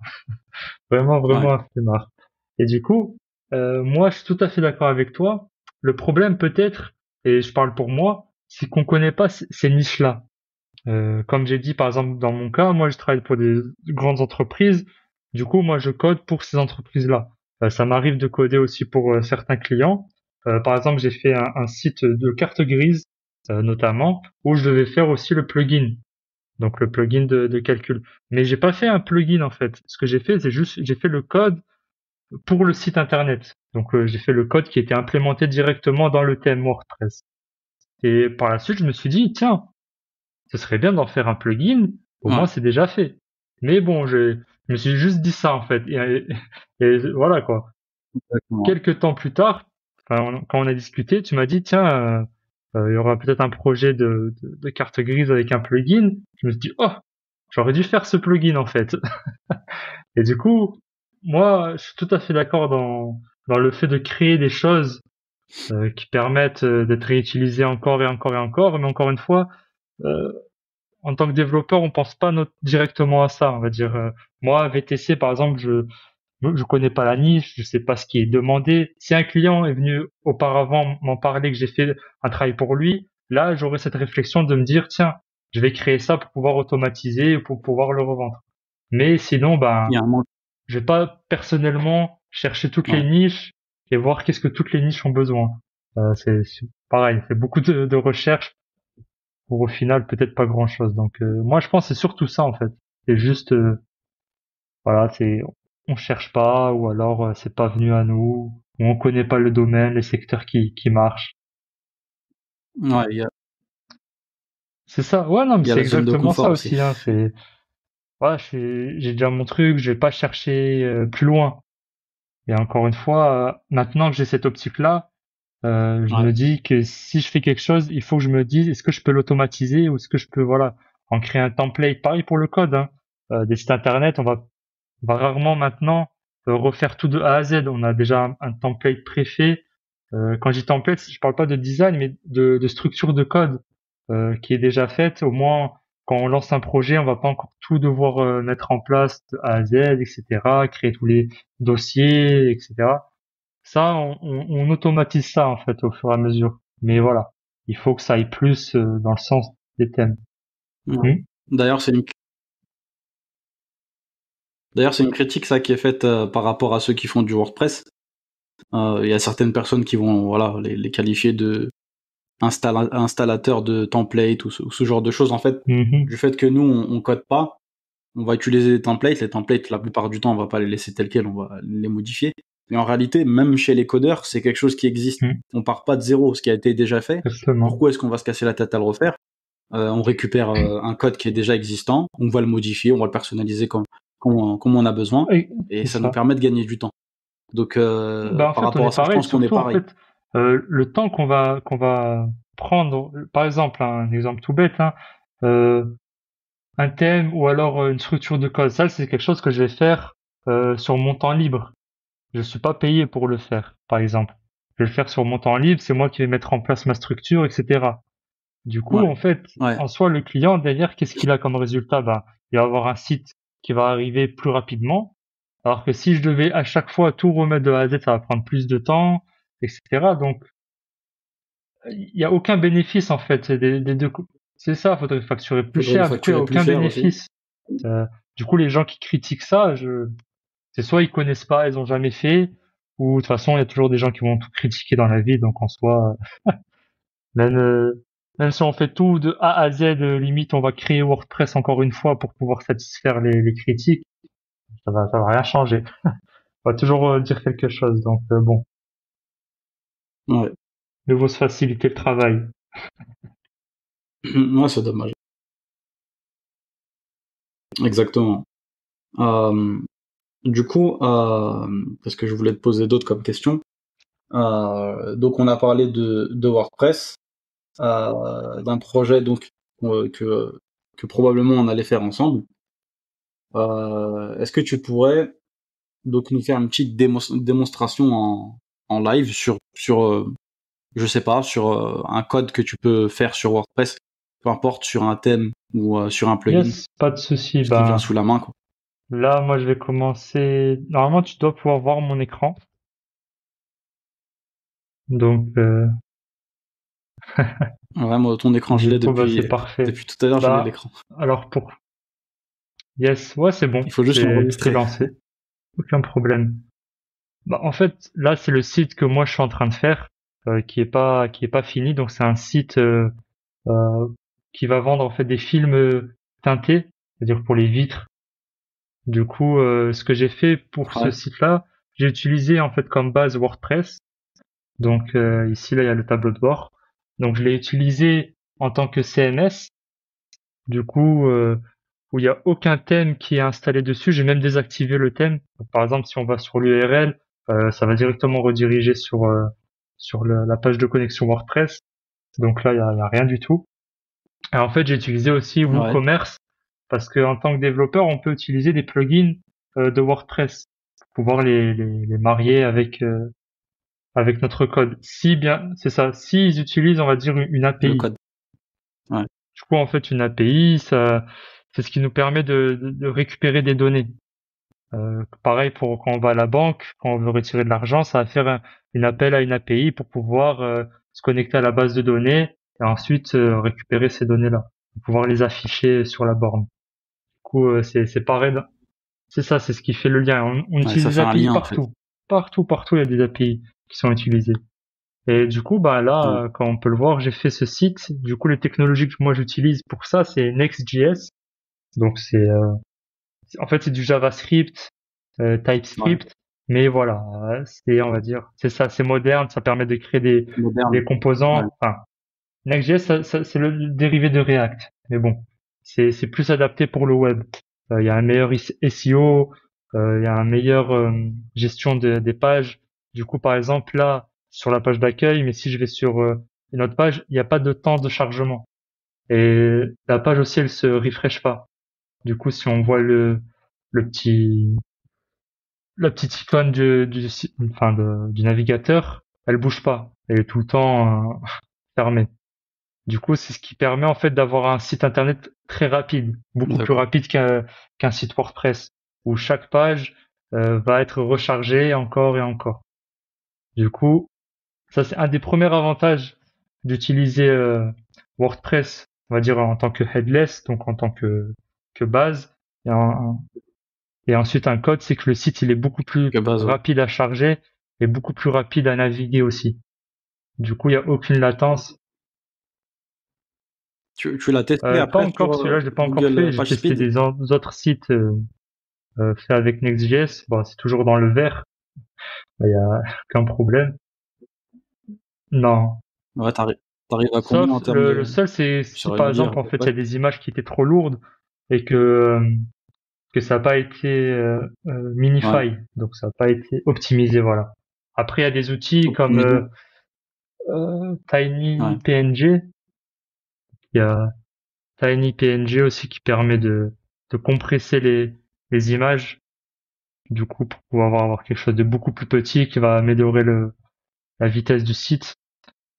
Vraiment, Ouais. vraiment un flemmard. Et du coup, moi, je suis tout à fait d'accord avec toi. Le problème, peut-être, et je parle pour moi, c'est qu'on connaît pas ces niches-là. Comme j'ai dit, par exemple, dans mon cas, moi, je travaille pour des grandes entreprises. Du coup, moi, je code pour ces entreprises-là. Ça m'arrive de coder aussi pour certains clients. Par exemple, j'ai fait un site de carte grise, notamment, où je devais faire aussi le plugin. Donc, le plugin de calcul. Mais j'ai pas fait un plugin, en fait. Ce que j'ai fait, c'est juste, j'ai fait le code pour le site internet. Donc, j'ai fait le code qui était implémenté directement dans le thème WordPress. Et par la suite, je me suis dit, tiens, ce serait bien d'en faire un plugin. Au moins, Ouais. c'est déjà fait. Mais bon, je me suis juste dit ça, en fait. Et voilà, quoi. Exactement. Quelques temps plus tard, enfin, quand on a discuté, tu m'as dit, tiens, il y aura peut-être un projet de carte grise avec un plugin. Je me suis dit, oh, j'aurais dû faire ce plugin, en fait. Et du coup, moi, je suis tout à fait d'accord dans le fait de créer des choses qui permettent d'être réutilisées encore et encore et encore. Mais encore une fois, euh, en tant que développeur, on pense pas directement à ça. On va dire, moi, VTC, par exemple, je connais pas la niche, je sais pas ce qui est demandé. Si un client est venu auparavant m'en parler que j'ai fait un travail pour lui, là, j'aurais cette réflexion de me dire, tiens, je vais créer ça pour pouvoir automatiser, pour pouvoir le revendre. Mais sinon, Il y ben, a un manque. je vais pas personnellement chercher toutes les Ouais. niches et voir qu'est-ce que toutes les niches ont besoin. C'est pareil, c'est beaucoup de recherche pour au final peut-être pas grand-chose. Donc moi je pense que c'est surtout ça en fait. C'est juste voilà, c'est on cherche pas ou alors c'est pas venu à nous, ou on connaît pas le domaine, les secteurs qui marchent. Ouais, C'est ça. Ouais non mais il y a c'est la zone de exactement confort ça aussi. aussi hein, c'est voilà, j'ai déjà mon truc, je vais pas chercher plus loin. Et encore une fois, maintenant que j'ai cette optique-là, je Ouais. me dis que si je fais quelque chose, il faut que je me dise est-ce que je peux l'automatiser ou est-ce que je peux voilà en créer un template. Pareil pour le code, hein. Des sites internet, on va rarement maintenant refaire tout de A à Z. On a déjà un template préfet. Quand je dis template, je parle pas de design, mais de structure de code qui est déjà faite. Au moins, quand on lance un projet, on va pas encore tout devoir mettre en place de A à Z, etc. Créer tous les dossiers, etc. Ça, on automatise ça en fait au fur et à mesure. Mais voilà, il faut que ça aille plus dans le sens des thèmes. Ouais. Hmm. D'ailleurs, c'est une critique ça qui est faite par rapport à ceux qui font du WordPress. Il y a certaines personnes qui vont voilà les qualifier de installateurs de templates ou ce genre de choses. En fait, du Mhm. fait que nous on code pas, on va utiliser des templates. Les templates, la plupart du temps, on va pas les laisser tels quels, on va les modifier. Mais en réalité, même chez les codeurs, c'est quelque chose qui existe. Hmm. On part pas de zéro, ce qui a été déjà fait. Exactement. Pourquoi est-ce qu'on va se casser la tête à le refaire? On récupère un code qui est déjà existant, on va le modifier, on va le personnaliser comme on a besoin, Et et c'est ça nous ça. permet de gagner du temps. Donc Bah en par fait on rapport est à ça, je pareil, pense qu'on est surtout en pareil. fait le temps qu'on va prendre, par exemple un exemple tout bête, hein, euh, un thème ou alors une structure de code, ça c'est quelque chose que je vais faire sur mon temps libre. Je suis pas payé pour le faire, par exemple. Je vais le faire sur mon temps libre, c'est moi qui vais mettre en place ma structure, etc. Du coup, Ouais, en fait, ouais, en soi, le client, derrière, qu'est-ce qu'il a comme résultat? Ben, il va avoir un site qui va arriver plus rapidement. Alors que si je devais à chaque fois tout remettre de A à Z, ça va prendre plus de temps, etc. Donc, il y a aucun bénéfice, en fait, des deux. C'est ça, faudrait facturer plus faudrait le cher. Du coup, il y a facturer plus aucun cher aussi. bénéfice. Euh, du coup, les gens qui critiquent ça, c'est soit ils connaissent pas, ils ont jamais fait, ou de toute façon, il y a toujours des gens qui vont tout critiquer dans la vie. Donc, en soi, même, même si on fait tout de A à Z, limite, on va créer WordPress encore une fois pour pouvoir satisfaire les critiques, ça va rien changer. On va toujours dire quelque chose. Donc, bon, Ouais, mieux vaut se faciliter le travail. ouais, c'est dommage. Exactement. Euh, du coup, parce que je voulais te poser d'autres comme questions. Donc, on a parlé de WordPress, d'un projet donc que probablement on allait faire ensemble. Est-ce que tu pourrais donc nous faire une petite démonstration en live sur je sais pas, sur un code que tu peux faire sur WordPress, peu importe sur un thème ou sur un plugin, Yes, pas de souci. ce qui vient Ben, sous la main, quoi. là, moi, je vais commencer. Normalement, tu dois pouvoir voir mon écran. Donc, Ouais, moi, ton écran, je du l'ai coup, bah, c'est parfait. depuis tout à l'heure, je l'ai Bah, l'écran. alors yes, ouais, c'est Il bon. faut juste C'est l'enregistrer. lancé. Aucun problème. Bah, en fait, là, c'est le site que moi, je suis en train de faire, qui est pas fini. Donc, c'est un site, euh, qui va vendre, en fait, des films teintés, c'est-à-dire pour les vitres. Du coup, ce que j'ai fait pour ce Ouais, site-là, j'ai utilisé, en fait, comme base WordPress. Donc ici, là, il y a le tableau de bord. Donc je l'ai utilisé en tant que CMS. Du coup, où il n'y a aucun thème qui est installé dessus. J'ai même désactivé le thème. Donc, par exemple, si on va sur l'URL, ça va directement rediriger sur la page de connexion WordPress. Donc là, il y a rien du tout. Et en fait, j'ai utilisé aussi ouais, WooCommerce parce que en tant que développeur, on peut utiliser des plugins de WordPress pour pouvoir les marier avec notre code. Si bien, c'est ça. Si ils utilisent, on va dire, une le API. code. Ouais, Du coup, en fait, une API, c'est ce qui nous permet de récupérer des données. Pareil pour quand on va à la banque, quand on veut retirer de l'argent, ça va faire une appel à une API pour pouvoir se connecter à la base de données et ensuite récupérer ces données-là, pour pouvoir les afficher sur la borne. Du coup, c'est pareil. C'est ça, c'est ce qui fait le lien. On ouais, utilise ça des fait un API lien, en fait. partout. Partout, partout, il y a des API qui sont utilisées. Et du coup, bah Ouais, là, comme on peut le voir, j'ai fait ce site. Du coup, les technologies que moi j'utilise pour ça, c'est Next.js. Donc en fait, c'est du JavaScript, ouais, TypeScript, mais voilà, c'est, on va dire, c'est ça, c'est moderne, ça permet de créer moderne. des Ouais, composants. Enfin, Next.js, c'est le dérivé de React, mais bon, c'est plus adapté pour le web. Il y a un meilleur SEO, il y a un meilleur gestion des pages. Du coup, par exemple, là, sur la page d'accueil, mais si je vais sur une autre page, il n'y a pas de temps de chargement. Et la page aussi, elle se refresh pas. Du coup, si on voit le petit, la petite icône enfin, du navigateur, elle bouge pas. Elle est tout le temps fermée. Du coup, c'est ce qui permet en fait d'avoir un site internet très rapide, beaucoup plus d'accord. rapide qu'un site WordPress, où chaque page va être rechargée encore et encore. Du coup, ça c'est un des premiers avantages d'utiliser WordPress, on va dire en tant que headless, donc en tant que base. Et, et ensuite un code, c'est que le site il est beaucoup plus Que base, ouais. rapide à charger et beaucoup plus rapide à naviguer aussi. Du coup, il n'y a aucune latence. Tu l'as testé Pas après sur encore, celui-là, je l'ai pas encore Google fait. J'ai testé PageSpeed? des autres sites faits avec Next.js. Bon, c'est toujours dans le vert, il y a aucun problème. Non. Ouais, t'arrives à combien en Sauf termes le seul, c'est si j'arrive par à dire à exemple, en peu fait, il près. y a des images qui étaient trop lourdes et que ça n'a pas été Ouais, minify, donc ça n'a pas été optimisé, voilà. Après, il y a des outils comme optimisé. Ouais, TinyPNG. Il y a TinyPNG aussi qui permet de compresser les images. du coup, pour pouvoir avoir quelque chose de beaucoup plus petit qui va améliorer la vitesse du site.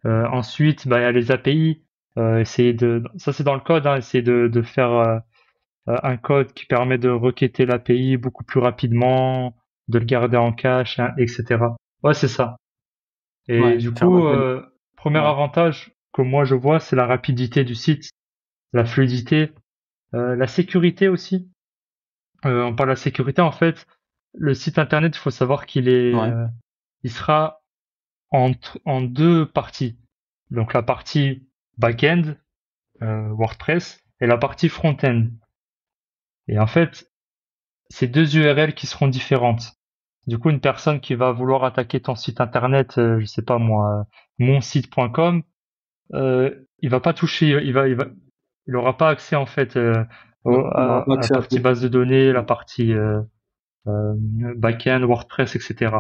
Ensuite, bah, il y a les API. Ça c'est dans le code, hein, essayer de faire un code qui permet de requêter l'API beaucoup plus rapidement, de le garder en cache, hein, etc. Ouais, c'est ça. Et Ouais, du faire coup, l'appel. premier Ouais, avantage que moi je vois, c'est la rapidité du site, la fluidité, la sécurité aussi. On parle de la sécurité, en fait, le site internet, il faut savoir ouais, il sera en deux parties. Donc la partie back-end, WordPress, et la partie front-end. Et en fait, c'est deux URL qui seront différentes. Du coup, une personne qui va vouloir attaquer ton site internet, je sais pas moi, monsite.com, il va pas toucher, il aura pas accès en fait ouais. Il n'aura pas à la accès à partie tout. base de données, la Ouais, partie euh, back-end, WordPress, etc.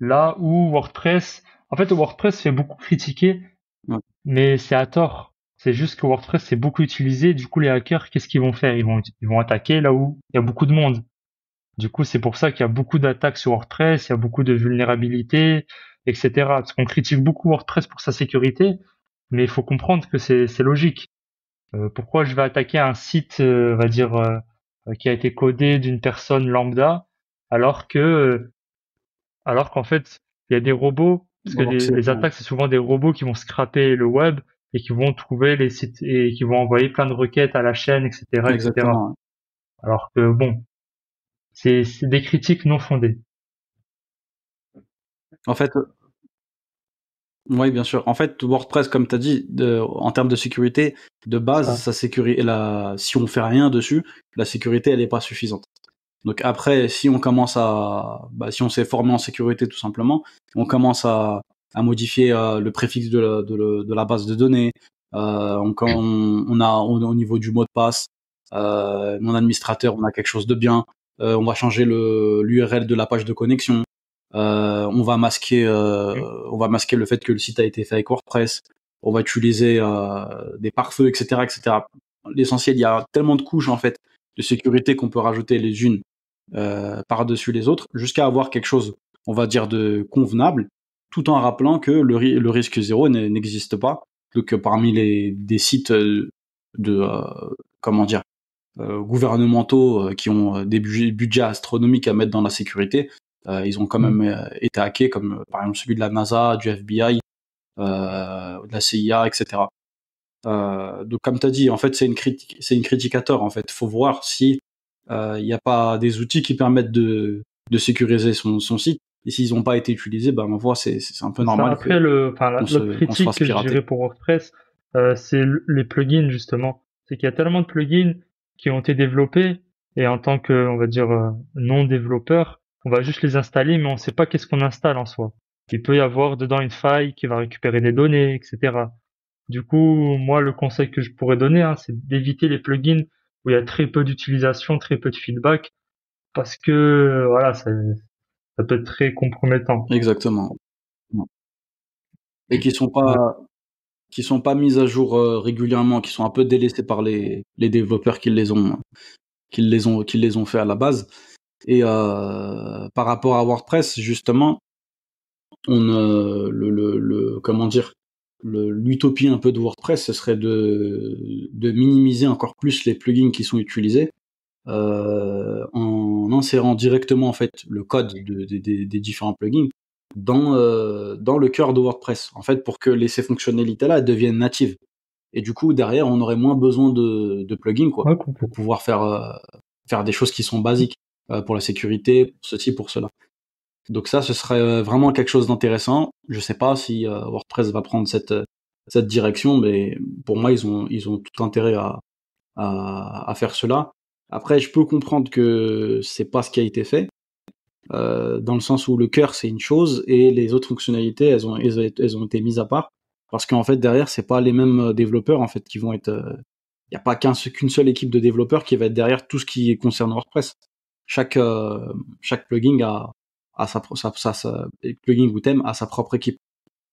Là où WordPress, en fait, WordPress fait beaucoup critiquer, ouais. mais c'est à tort. C'est juste que WordPress c'est beaucoup utilisé. Du coup, les hackers, qu'est-ce qu'ils vont faire? Ils vont attaquer là où il y a beaucoup de monde. Du coup, c'est pour ça qu'il y a beaucoup d'attaques sur WordPress, il y a beaucoup de vulnérabilités, etc. Parce qu'on critique beaucoup WordPress pour sa sécurité, mais il faut comprendre que c'est logique. Pourquoi je vais attaquer un site, on va dire, qui a été codé d'une personne lambda, alors que, alors qu'en fait, il y a des robots, parce que Alors que c'est, les ouais. attaques, c'est souvent des robots qui vont scraper le web et qui vont trouver les sites et qui vont envoyer plein de requêtes à la chaîne, etc., etc. Exactement. Ouais. Alors que bon, c'est des critiques non fondées. En fait, oui, bien sûr. En fait, WordPress, comme tu as dit, en termes de sécurité, de base, Ça, sa sécurité, si on fait rien dessus, la sécurité, elle n'est pas suffisante. Donc après, si on commence si on s'est formé en sécurité tout simplement, on commence à modifier le préfixe de la base de données. Au niveau du mot de passe, mon administrateur, on a quelque chose de bien. On va changer l'URL de la page de connexion. On va masquer le fait que le site a été fait avec WordPress. On va utiliser des pare-feux, etc., etc. L'essentiel, il y a tellement de couches en fait de sécurité qu'on peut rajouter les unes par-dessus les autres, jusqu'à avoir quelque chose, on va dire, de convenable, tout en rappelant que le risque zéro n'existe pas. Donc parmi des sites de comment dire gouvernementaux qui ont des budgets astronomiques à mettre dans la sécurité, ils ont quand même été hackés, comme par exemple celui de la NASA, du FBI, de la CIA, etc. Donc comme tu as dit, en fait c'est une critique à tort. En fait, faut voir si il n'y a pas des outils qui permettent de sécuriser son site. Et s'ils n'ont pas été utilisés, ben on voit c'est un peu ça. normal que Après, enfin, l'autre qu'on se critique fasse que je pirater. dirais pour WordPress, c'est les plugins justement. C'est qu'il y a tellement de plugins qui ont été développés et en tant que, on va dire, non développeur, on va juste les installer, mais on ne sait pas qu'est-ce qu'on installe en soi. Il peut y avoir dedans une faille qui va récupérer des données, etc. Du coup, moi, le conseil que je pourrais donner, hein, c'est d'éviter les plugins où il y a très peu d'utilisation, très peu de feedback, parce que voilà, ça peut être très compromettant. Exactement. Et Ouais. qui sont pas mises à jour régulièrement, qui sont un peu délaissés par les développeurs qui les ont fait à la base. Et par rapport à WordPress, justement, comment dire, l'utopie un peu de WordPress, ce serait de minimiser encore plus les plugins qui sont utilisés en insérant directement en fait le code des différents plugins dans le cœur de WordPress, en fait, pour que ces fonctionnalités-là deviennent natives. Et du coup, derrière, on aurait moins besoin de plugins, quoi, Ouais, pour pouvoir faire des choses qui sont basiques pour la sécurité, pour ceci, pour cela. Donc ça, ce serait vraiment quelque chose d'intéressant. Je sais pas si WordPress va prendre cette direction, mais pour moi, ils ont tout intérêt à faire cela. Après, je peux comprendre que c'est pas ce qui a été fait, dans le sens où le cœur c'est une chose et les autres fonctionnalités elles ont été mises à part parce qu'en fait derrière c'est pas les mêmes développeurs en fait qui vont être. Il y a pas qu'une seule équipe de développeurs qui va être derrière tout ce qui concerne WordPress. Chaque chaque plugin a sa plugin ou thème a sa propre équipe.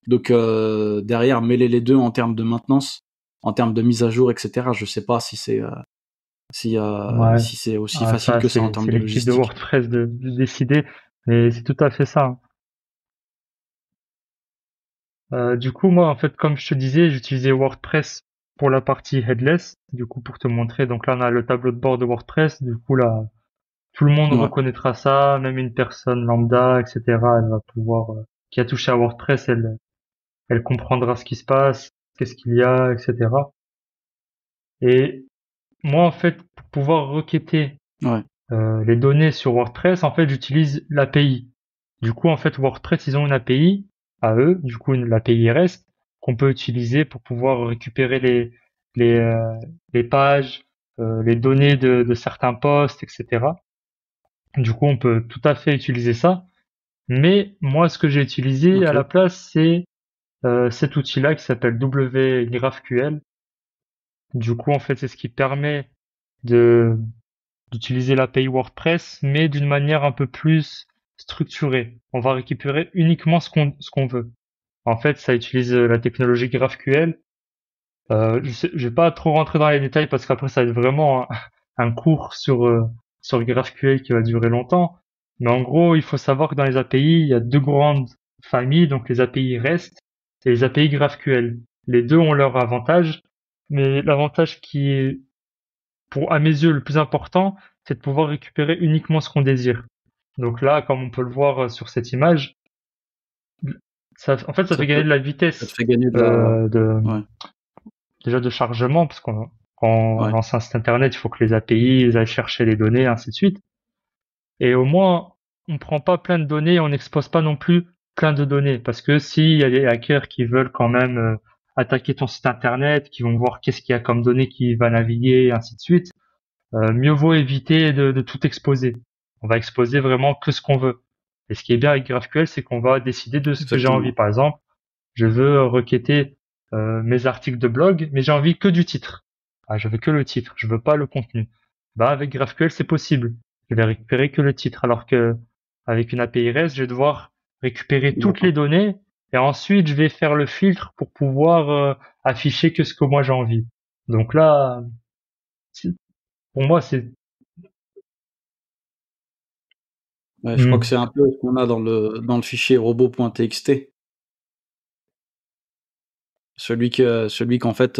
Donc derrière mêler les deux en termes de maintenance, en termes de mise à jour, etc. Je sais pas si c'est Ouais. si c'est aussi Ah, facile ça, que ça en termes c'est de l'équipe de logistique. WordPress de décider, mais c'est tout à fait ça, hein. Du coup, moi, en fait, comme je te disais, j'utilisais WordPress pour la partie headless. Du coup, pour te montrer, donc là, on a le tableau de bord de WordPress. Du coup, là, tout le monde Ouais, reconnaîtra ça, même une personne lambda, etc. Elle va pouvoir, qui a touché à WordPress, elle comprendra ce qui se passe, qu'est-ce qu'il y a, etc. Et moi, en fait, pour pouvoir requêter ouais, les données sur WordPress, en fait, j'utilise l'API. Du coup, en fait, WordPress, ils ont une API à eux, du coup, l'API REST qu'on peut utiliser pour pouvoir récupérer les, euh, les pages, les données de certains posts, etc. Du coup, on peut tout à fait utiliser ça. Mais moi, ce que j'ai utilisé à ok, la place, c'est cet outil-là qui s'appelle WGraphQL. Du coup, en fait, c'est ce qui permet de d'utiliser l'API WordPress, mais d'une manière un peu plus structurée. On va récupérer uniquement ce qu'on veut. En fait, ça utilise la technologie GraphQL. Je vais pas trop rentrer dans les détails parce qu'après ça va être vraiment un cours sur GraphQL qui va durer longtemps. Mais en gros, il faut savoir que dans les API, il y a deux grandes familles, donc les API REST et les API GraphQL. Les deux ont leurs avantages, mais l'avantage qui est pour, à mes yeux, le plus important, c'est de pouvoir récupérer uniquement ce qu'on désire. Donc là, comme on peut le voir sur cette image, en fait, ça ça fait gagner peut, de la ça te vitesse fait gagner de la, euh, de, ouais, déjà de chargement, parce qu'on quand on ouais, lance un site internet, il faut que les API ils aillent chercher les données, ainsi de suite. Et au moins, on prend pas plein de données, on n'expose pas non plus plein de données, parce que s'il y a des hackers qui veulent quand même attaquer ton site internet, qui vont voir qu'est-ce qu'il y a comme données qui va naviguer, ainsi de suite, mieux vaut éviter de tout exposer. On va exposer vraiment que ce qu'on veut. Et ce qui est bien avec GraphQL, c'est qu'on va décider de ce que j'ai envie. exactement. Par exemple, je veux requêter mes articles de blog, mais j'ai envie que du titre. Ah, je veux que le titre, je veux pas le contenu. Bah, avec GraphQL, c'est possible. Je vais récupérer que le titre, alors que avec une API REST, je vais devoir récupérer toutes D'accord. les données et ensuite je vais faire le filtre pour pouvoir afficher que ce que moi j'ai envie. Donc là, pour moi, c'est Ouais, je crois que hmm. c'est un peu ce qu'on a dans le fichier robot.txt. Celui qu'en fait,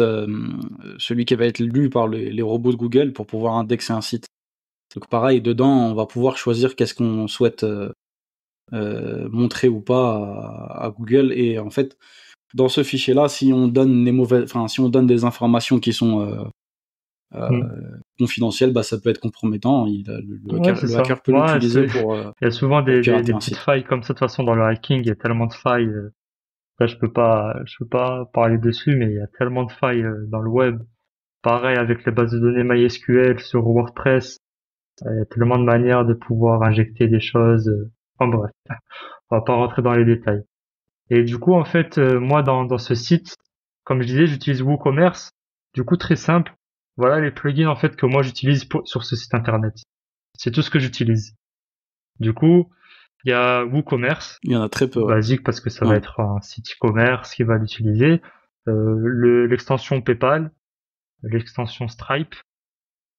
celui qui va être lu par les robots de Google pour pouvoir indexer un site. Donc pareil, dedans, on va pouvoir choisir qu'est-ce qu'on souhaite, montrer ou pas à Google et en fait, dans ce fichier-là, si on donne si on donne des informations qui sont, Hmm. confidentielles, bah, ça peut être compromettant. Ouais, c'est Le ça. hacker peut Moi, l'utiliser il y a souvent pour des pirater un petites site. failles comme ça. De toute façon, dans le hacking, il y a tellement de failles. Là, je peux pas parler dessus, mais il y a tellement de failles dans le web. Pareil avec les bases de données MySQL sur WordPress. Il y a tellement de manières de pouvoir injecter des choses. Enfin bref, on va pas rentrer dans les détails. Et du coup, en fait, moi, dans ce site, comme je disais, j'utilise WooCommerce. Du coup, très simple. Voilà les plugins en fait que moi j'utilise sur ce site internet. C'est tout ce que j'utilise. Du coup, il y a WooCommerce, Il y en a très peu, ouais. basique parce que ça va Ouais, être un site e-commerce qui va l'utiliser. L'extension PayPal, l'extension Stripe.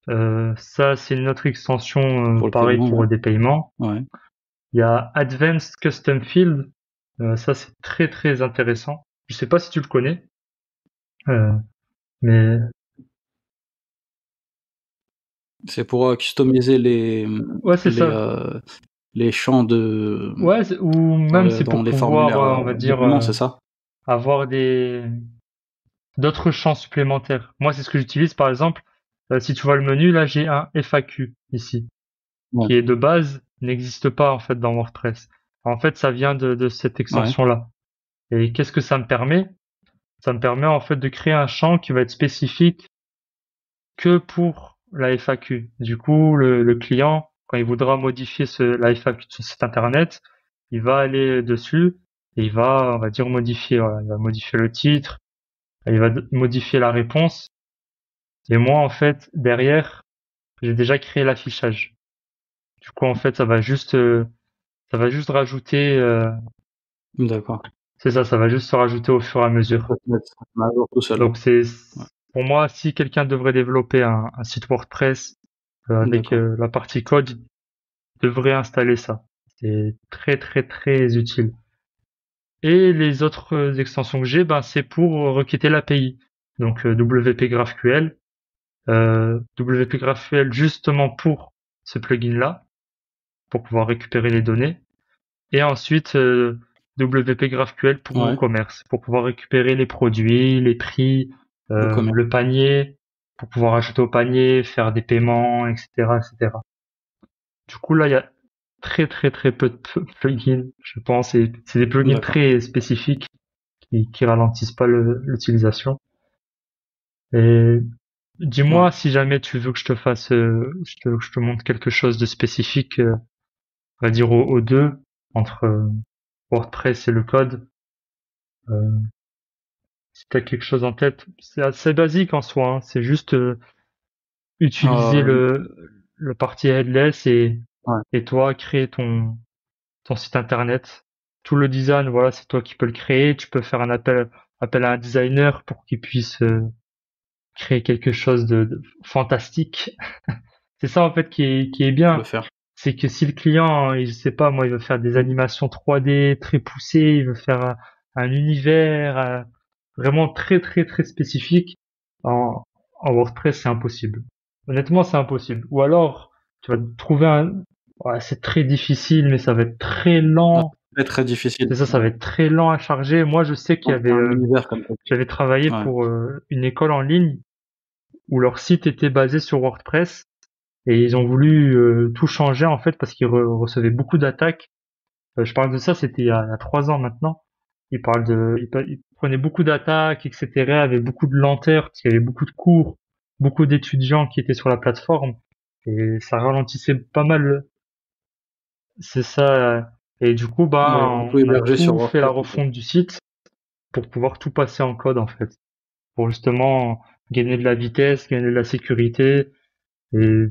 Ça, c'est une autre extension, pour le pareil paiement, ouais. pour des paiements. Ouais. Il y a Advanced Custom Field. Ça, c'est très très intéressant. Je sais pas si tu le connais, euh, mais C'est pour, customiser ouais, c'est les, ça. heu, les champs de Ouais, ou même c'est dans pour les pouvoir, formulaires, on va de dire, paiement, c'est ça? avoir d'autres champs supplémentaires. Moi, c'est ce que j'utilise, par exemple. Si tu vois le menu, là, j'ai un FAQ ici, Ouais, qui est de base n'existe pas en fait dans WordPress. En fait, ça vient de cette ouais, extension-là. Et qu'est-ce que ça me permet? Ça me permet en fait de créer un champ qui va être spécifique que pour la FAQ. Du coup, le client, quand il voudra modifier la FAQ de son site internet, il va aller dessus et il va, on va dire, modifier. Voilà. Il va modifier le titre, il va modifier la réponse. Et moi, en fait, derrière, j'ai déjà créé l'affichage. Du coup, en fait, ça va juste rajouter, d'accord. c'est ça va juste se rajouter au fur et à Donc mesure. ça se met à jour tout seul, ouais. Donc c'est Ouais. Pour moi, si quelqu'un devrait développer un site WordPress avec D'accord. la partie code, il devrait installer ça. C'est très très très utile. Et les autres extensions que j'ai, ben, c'est pour requêter l'API. Donc WP GraphQL, WP GraphQL justement pour ce plugin-là, pour pouvoir récupérer les données. Et ensuite WP GraphQL pour Ouais, WooCommerce, pour pouvoir récupérer les produits, les prix, le commerce. le panier, pour pouvoir ajouter au panier, faire des paiements, etc., etc. Du coup, là, il y a très très très peu de plugins, je pense, et c'est des plugins D'accord. très spécifiques qui ralentissent pas l'utilisation. Et Ouais. dis-moi si jamais tu veux que je te fasse, je te montre quelque chose de spécifique, on va dire aux deux, entre WordPress et le code. Euh, Si t'as quelque chose en tête, c'est assez basique en soi, hein. C'est juste utiliser Euh, le parti headless ouais. et toi créer ton site internet. Tout le design, voilà, c'est toi qui peux le créer. Tu peux faire un appel à un designer pour qu'il puisse créer quelque chose de fantastique. C'est ça en fait qui est Le bien. faire. C'est que si le client, je sais pas, moi, il veut faire des animations 3D très poussées, il veut faire un univers vraiment très très très spécifique, en, en WordPress, c'est impossible. Honnêtement, c'est impossible. Ou alors, tu vas trouver ouais, c'est très difficile, mais ça va être très Ouais, lent. très très difficile. C'est ça, ça Ouais. va être très lent à charger. Moi, je sais qu'il y Quand avait, c'est un univers comme ça. j'avais travaillé Ouais. pour une école en ligne où leur site était basé sur WordPress. Et ils ont voulu tout changer en fait parce qu'ils recevaient beaucoup d'attaques. Je parle de ça, c'était il y a 3 ans maintenant. Ils prenaient beaucoup d'attaques, etc. Avec beaucoup de lenteur parce qu'il y avait beaucoup de cours, beaucoup d'étudiants qui étaient sur la plateforme et ça ralentissait pas mal. C'est ça. Et du coup, Ouais, ils vont ben, tout on a héberger sur tout fait la WordPress, en fait. refonte du site pour pouvoir tout passer en code en fait, pour justement gagner de la vitesse, gagner de la sécurité et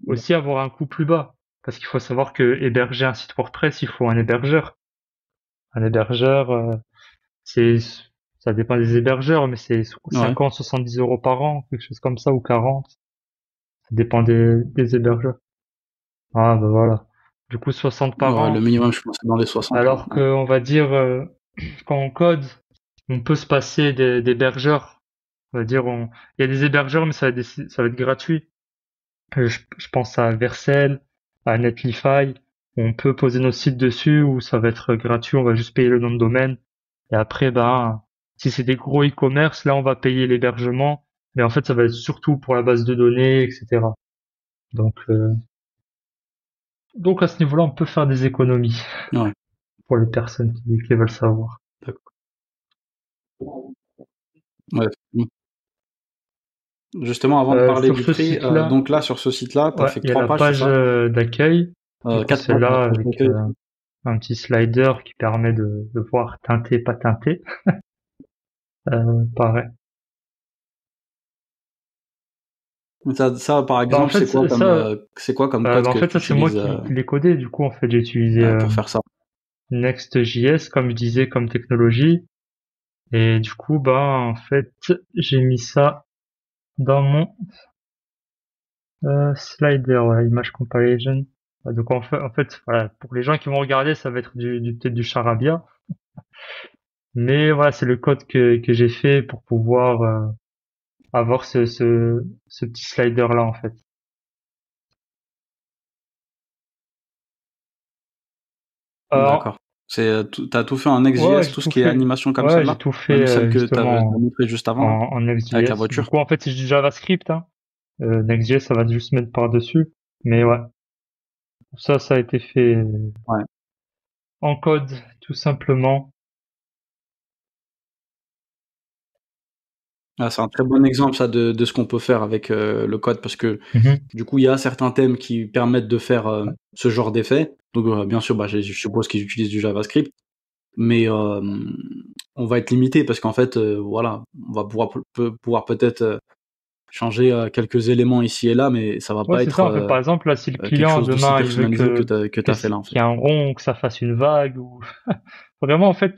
aussi avoir un coût plus bas. Parce qu'il faut savoir que héberger un site WordPress, il faut un hébergeur. Un hébergeur, c'est, ça dépend des hébergeurs, mais c'est Ouais. 50, 70 euros par an, quelque chose comme ça, ou 40. Ça dépend des hébergeurs. Ah, bah voilà. Du coup, 60 par Ouais, le an. minimum, je pense, c'est dans les 60, quoi. Alors Ouais. qu'on va dire, quand on code, on peut se passer d'hébergeurs. On va dire, il y a des hébergeurs, mais ça va être gratuit. Je pense à Vercel, à Netlify. On peut poser nos sites dessus où ça va être gratuit, on va juste payer le nom de domaine. Et après, ben, si c'est des gros e-commerce, là, on va payer l'hébergement. Mais en fait, ça va être surtout pour la base de données, etc. Donc, donc à ce niveau-là, on peut faire des économies Ouais. pour les personnes qui veulent savoir. D'accord. Ouais. Justement, avant de parler Sur du ce prix, site-là, donc là, sur ce site-là, tu as ouais, fait que il y a 3 la pages, c'est page ça? d'accueil. Du coup, 4 c'est pages, la là page avec d'accueil. un petit slider qui permet de voir teinté, pas teinté. Pareil. Ça, par Bah en exemple, fait ça, c'est quoi comme code bah, en que fait tu ça c'est moi utilises qui l'ai codé. Du coup en fait j'ai utilisé pour faire ça? Next.js comme je disais comme technologie et du coup bah en fait j'ai mis ça dans mon slider, ouais, image comparison. Donc en fait voilà pour les gens qui vont regarder ça va être peut-être du charabia, mais voilà c'est le code que j'ai fait pour pouvoir avoir ce petit slider là en fait. Euh, D'accord. T'as tout fait en Ouais, Next.js, j'ai tout ce tout qui est fait. animation comme Ouais, j'ai celle-là? tout fait Même celle que t'as justement montré juste avant, là, en avec la Next.js. Du voiture? coup, en fait, c'est du JavaScript, hein. Next.js, ça va juste mettre par-dessus. Mais ouais, ça a été fait Ouais. en code, tout simplement. Ah, c'est un très bon exemple, ça, de ce qu'on peut faire avec le code, parce que Mhm. du coup, il y a certains thèmes qui permettent de faire Ouais, ce genre d'effet. Donc, bien sûr, bah, je suppose qu'ils utilisent du JavaScript, mais on va être limité parce qu'en fait, voilà, on va pouvoir peut-être changer quelques éléments ici et là, mais ça va ouais, pas c'est ça. être En fait, par exemple, là, si le quelque client chose d'aussi demain, il veut personnalisé que t'as fait qu'il là, en y ait fait. un rond, que ça fasse une vague, ou vraiment, en fait,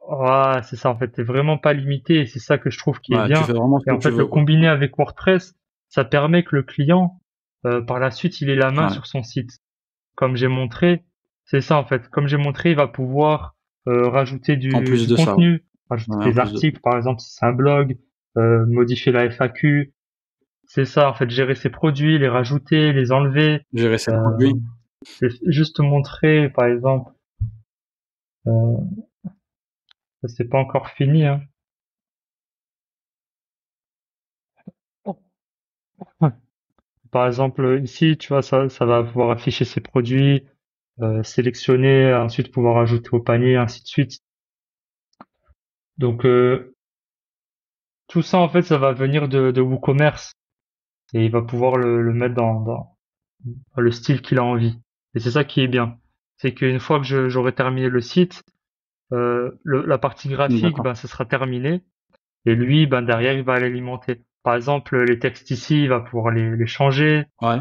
Ouais, c'est ça, en fait, t'es vraiment pas limité et c'est ça que je trouve qui est Ouais, tu bien. fais vraiment ce Et que en tu fait, le veux, quoi. combiner avec WordPress, ça permet que le client, par la suite, il ait la main Ouais. sur son site. Comme j'ai montré, c'est ça en fait. Comme j'ai montré, il va pouvoir rajouter En plus du de ça, ouais. contenu, rajouter Ouais, en des plus de ça. articles, par exemple, si c'est un blog, modifier la FAQ. C'est ça, en fait, gérer ses produits, les rajouter, les enlever. Gérer ses Euh, produits. c'est juste montrer, par exemple, euh, ça c'est pas encore fini, hein. Ouais. Par exemple, ici, tu vois, ça va pouvoir afficher ses produits, sélectionner, ensuite pouvoir ajouter au panier, ainsi de suite. Donc, tout ça, en fait, ça va venir de WooCommerce et il va pouvoir le mettre dans le style qu'il a envie. Et c'est ça qui est bien. C'est qu'une fois que j'aurai terminé le site, la partie graphique, D'accord. ben, ce sera terminé. Et lui, ben, derrière, il va l'alimenter. Par exemple, les textes ici, il va pouvoir les changer. Ouais.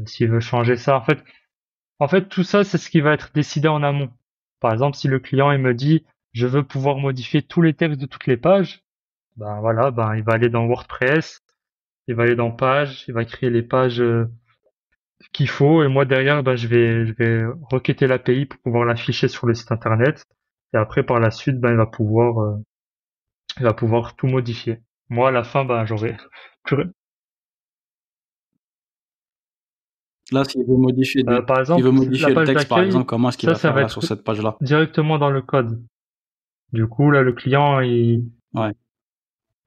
S'il veut changer ça, en fait, tout ça, c'est ce qui va être décidé en amont. Par exemple, si le client, il me dit, je veux pouvoir modifier tous les textes de toutes les pages, ben voilà, ben, il va aller dans WordPress, il va aller dans pages, il va créer les pages qu'il faut et moi derrière bah, je vais requêter l'API pour pouvoir l'afficher sur le site internet et après par la suite bah, il va pouvoir tout modifier. Moi à la fin bah j'aurai plus- Là, par s'il veut exemple la modifier le page texte, par exemple, d'accueil, comment est-ce qu'il va ça faire va là sur être cette page-là? directement dans le code. Du coup là le client Ouais.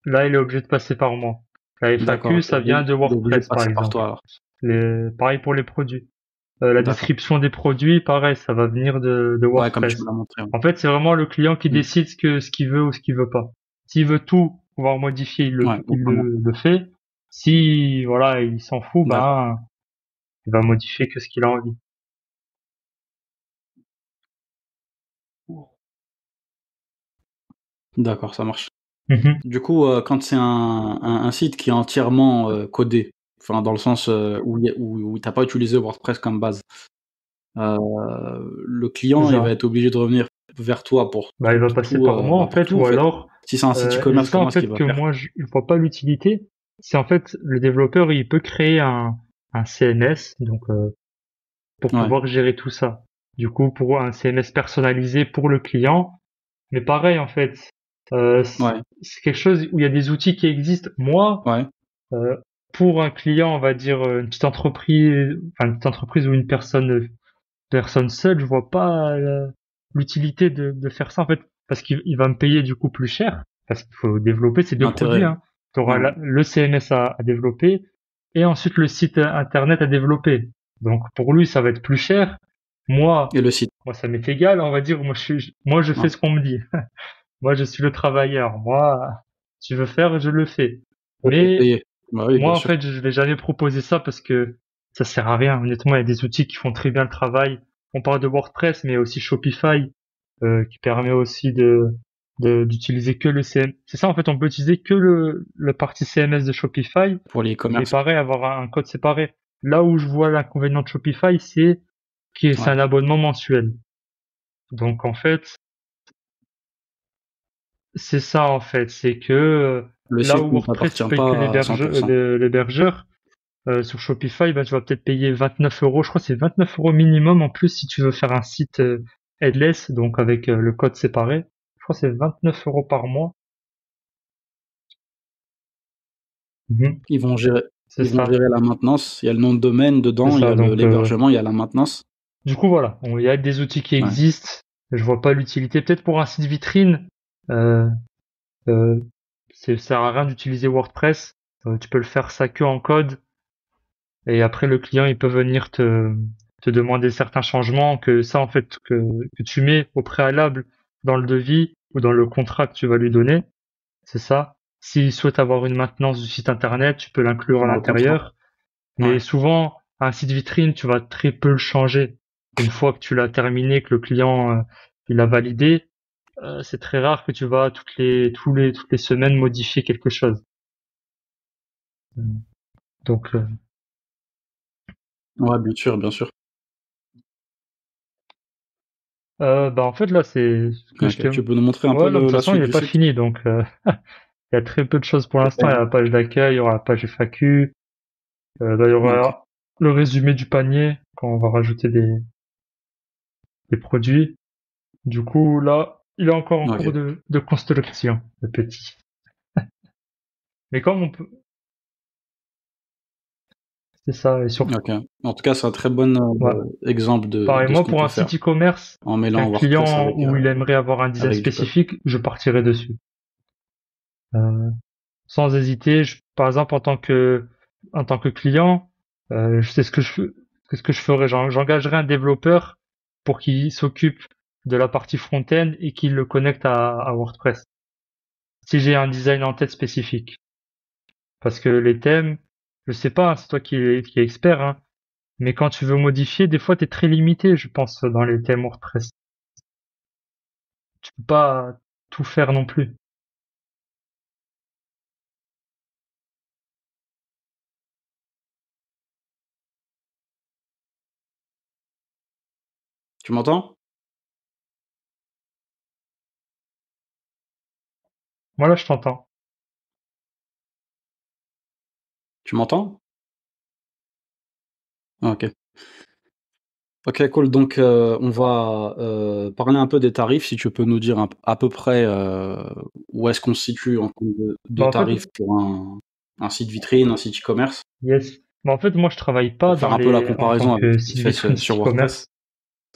là il est obligé de passer par moi. La D'accord, FAQ ok. ça vient de Il est obligé de WordPress par passer par exemple. toi alors. Pareil pour les produits. La D'accord. description des produits, pareil, ça va venir de Ouais, comme tu me WordPress. l'as montré. Ouais. En fait, c'est vraiment le client qui Mm. décide ce qu'il veut ou ce qu'il veut pas. S'il veut tout pouvoir modifier, il le, Ouais, il autrement. le fait. Si, voilà, il s'en fout, D'accord. ben, il va modifier que ce qu'il a envie. D'accord, ça marche. Mhm. Du coup, quand c'est un site qui est entièrement codé, enfin dans le sens où t'as pas utilisé WordPress comme base, le C'est client il va ça. être obligé de revenir vers toi pour Bah, il va passer par moi, en pour fait, tout ou en fait. alors, Si c'est un site et c'est e-commerce, ça, en comment est-ce qu'il fait, va que faire? moi, je ne vois pas l'utilité. C'est en fait, le développeur, il peut créer un CMS, donc, pour Ouais, pouvoir gérer tout ça. Du coup, pour un CMS personnalisé pour le client. Mais pareil, en fait, ouais, c'est quelque chose où il y a des outils qui existent. Moi, ouais. euh, pour un client, on va dire une petite entreprise, enfin une petite entreprise ou une personne seule, je vois pas l'utilité de faire ça en fait, parce qu'il va me payer du coup plus cher, parce qu'il faut développer ces deux produits. L'intérêt. Hein. Tu auras Ouais. le CMS à développer et ensuite le site internet à développer. Donc pour lui, ça va être plus cher. Moi, Et le site. moi ça m'est égal, on va dire. Moi, je Ouais. fais ce qu'on me dit. Moi, je suis le travailleur. Moi, tu veux faire, je le fais. Ouais, t'es Mais payé. Bah oui, moi, bien en sûr. fait, je vais jamais proposer ça parce que ça sert à rien. Honnêtement, il y a des outils qui font très bien le travail. On parle de WordPress, mais il y a aussi Shopify, qui permet aussi d'utiliser que le CM. C'est ça, en fait, on peut utiliser que le partie CMS de Shopify, Pour les mais e-commerce. pareil, avoir un code séparé. Là où je vois l'inconvénient de Shopify, c'est Ouais. un abonnement mensuel. Donc, en fait, c'est ça en fait, c'est que Le là site où ne WordPress tu t'appartient payes que pas à 100%. l'hébergeur, sur Shopify, ben, tu vas peut-être payer 29 euros. Je crois que c'est 29 euros minimum en plus si tu veux faire un site headless, donc avec le code séparé. Je crois que c'est 29 euros par mois. Mhm. Ils vont gérer, C'est ils vont ça, gérer la maintenance. Il y a le nom de domaine c'est dedans, il y ça. a Donc l'hébergement, il y a la maintenance. du coup voilà, il y a des outils qui Ouais. existent. Je vois pas l'utilité. Peut-être pour un site vitrine, euh, euh, ça sert à rien d'utiliser WordPress. Tu peux le faire ça que en code. Et après, le client, il peut venir te demander certains changements que ça, en fait, que tu mets au préalable dans le devis ou dans le contrat que tu vas lui donner. C'est ça. S'il souhaite avoir une maintenance du site internet, tu peux l'inclure à Dans le contrat. l'intérieur. Mais Ouais. souvent, un site vitrine, tu vas très peu le changer. Une fois que tu l'as terminé, que le client, il a validé, c'est très rare que tu vas toutes les semaines modifier quelque chose. Donc, Ouais, bien sûr, bien sûr. Bah en fait là c'est ce que je Ok, t'ai. tu peux nous montrer un peu Ouais, non, de toute la façon il suite est du pas site? fini donc il y a très peu de choses pour l'instant. Il y a la page d'accueil, il y aura la page FAQ, là, il y Ok, aura le résumé du panier quand on va rajouter des produits. Du coup là il est encore en cours ok, de construction, le petit. Mais comme on peut, c'est ça et surtout. ok. En tout cas, c'est un très bon Ouais. exemple Pareil, de ce moi qu'on pour peut un site faire e-commerce, en qu'un mêlant WordPress client où il aimerait avoir un design avec du code. spécifique, je partirai dessus. Euh, Sans hésiter. Par exemple, en tant que client, je sais ce que je ferais. J'engagerai un développeur pour qu'il s'occupe de la partie front-end et qu'il le connecte à WordPress. Si j'ai un design en tête spécifique. Parce que les thèmes, je sais pas, hein, c'est toi qui es expert, hein, mais quand tu veux modifier, des fois, tu es très limité, je pense, dans les thèmes WordPress. Tu peux pas tout faire non plus. Tu m'entends? Moi, là, je t'entends. Tu m'entends? Ok. Ok, cool. Donc, on va parler un peu des tarifs. Si tu peux nous dire à peu près où est-ce qu'on se situe en termes de Bah, en fait, tarifs pour un site vitrine, un site e-commerce, yes. Bah, en fait, moi, je travaille pas pour faire un peu la en tant comparaison avec que ce qui site se fait vitrine, sur site e-commerce.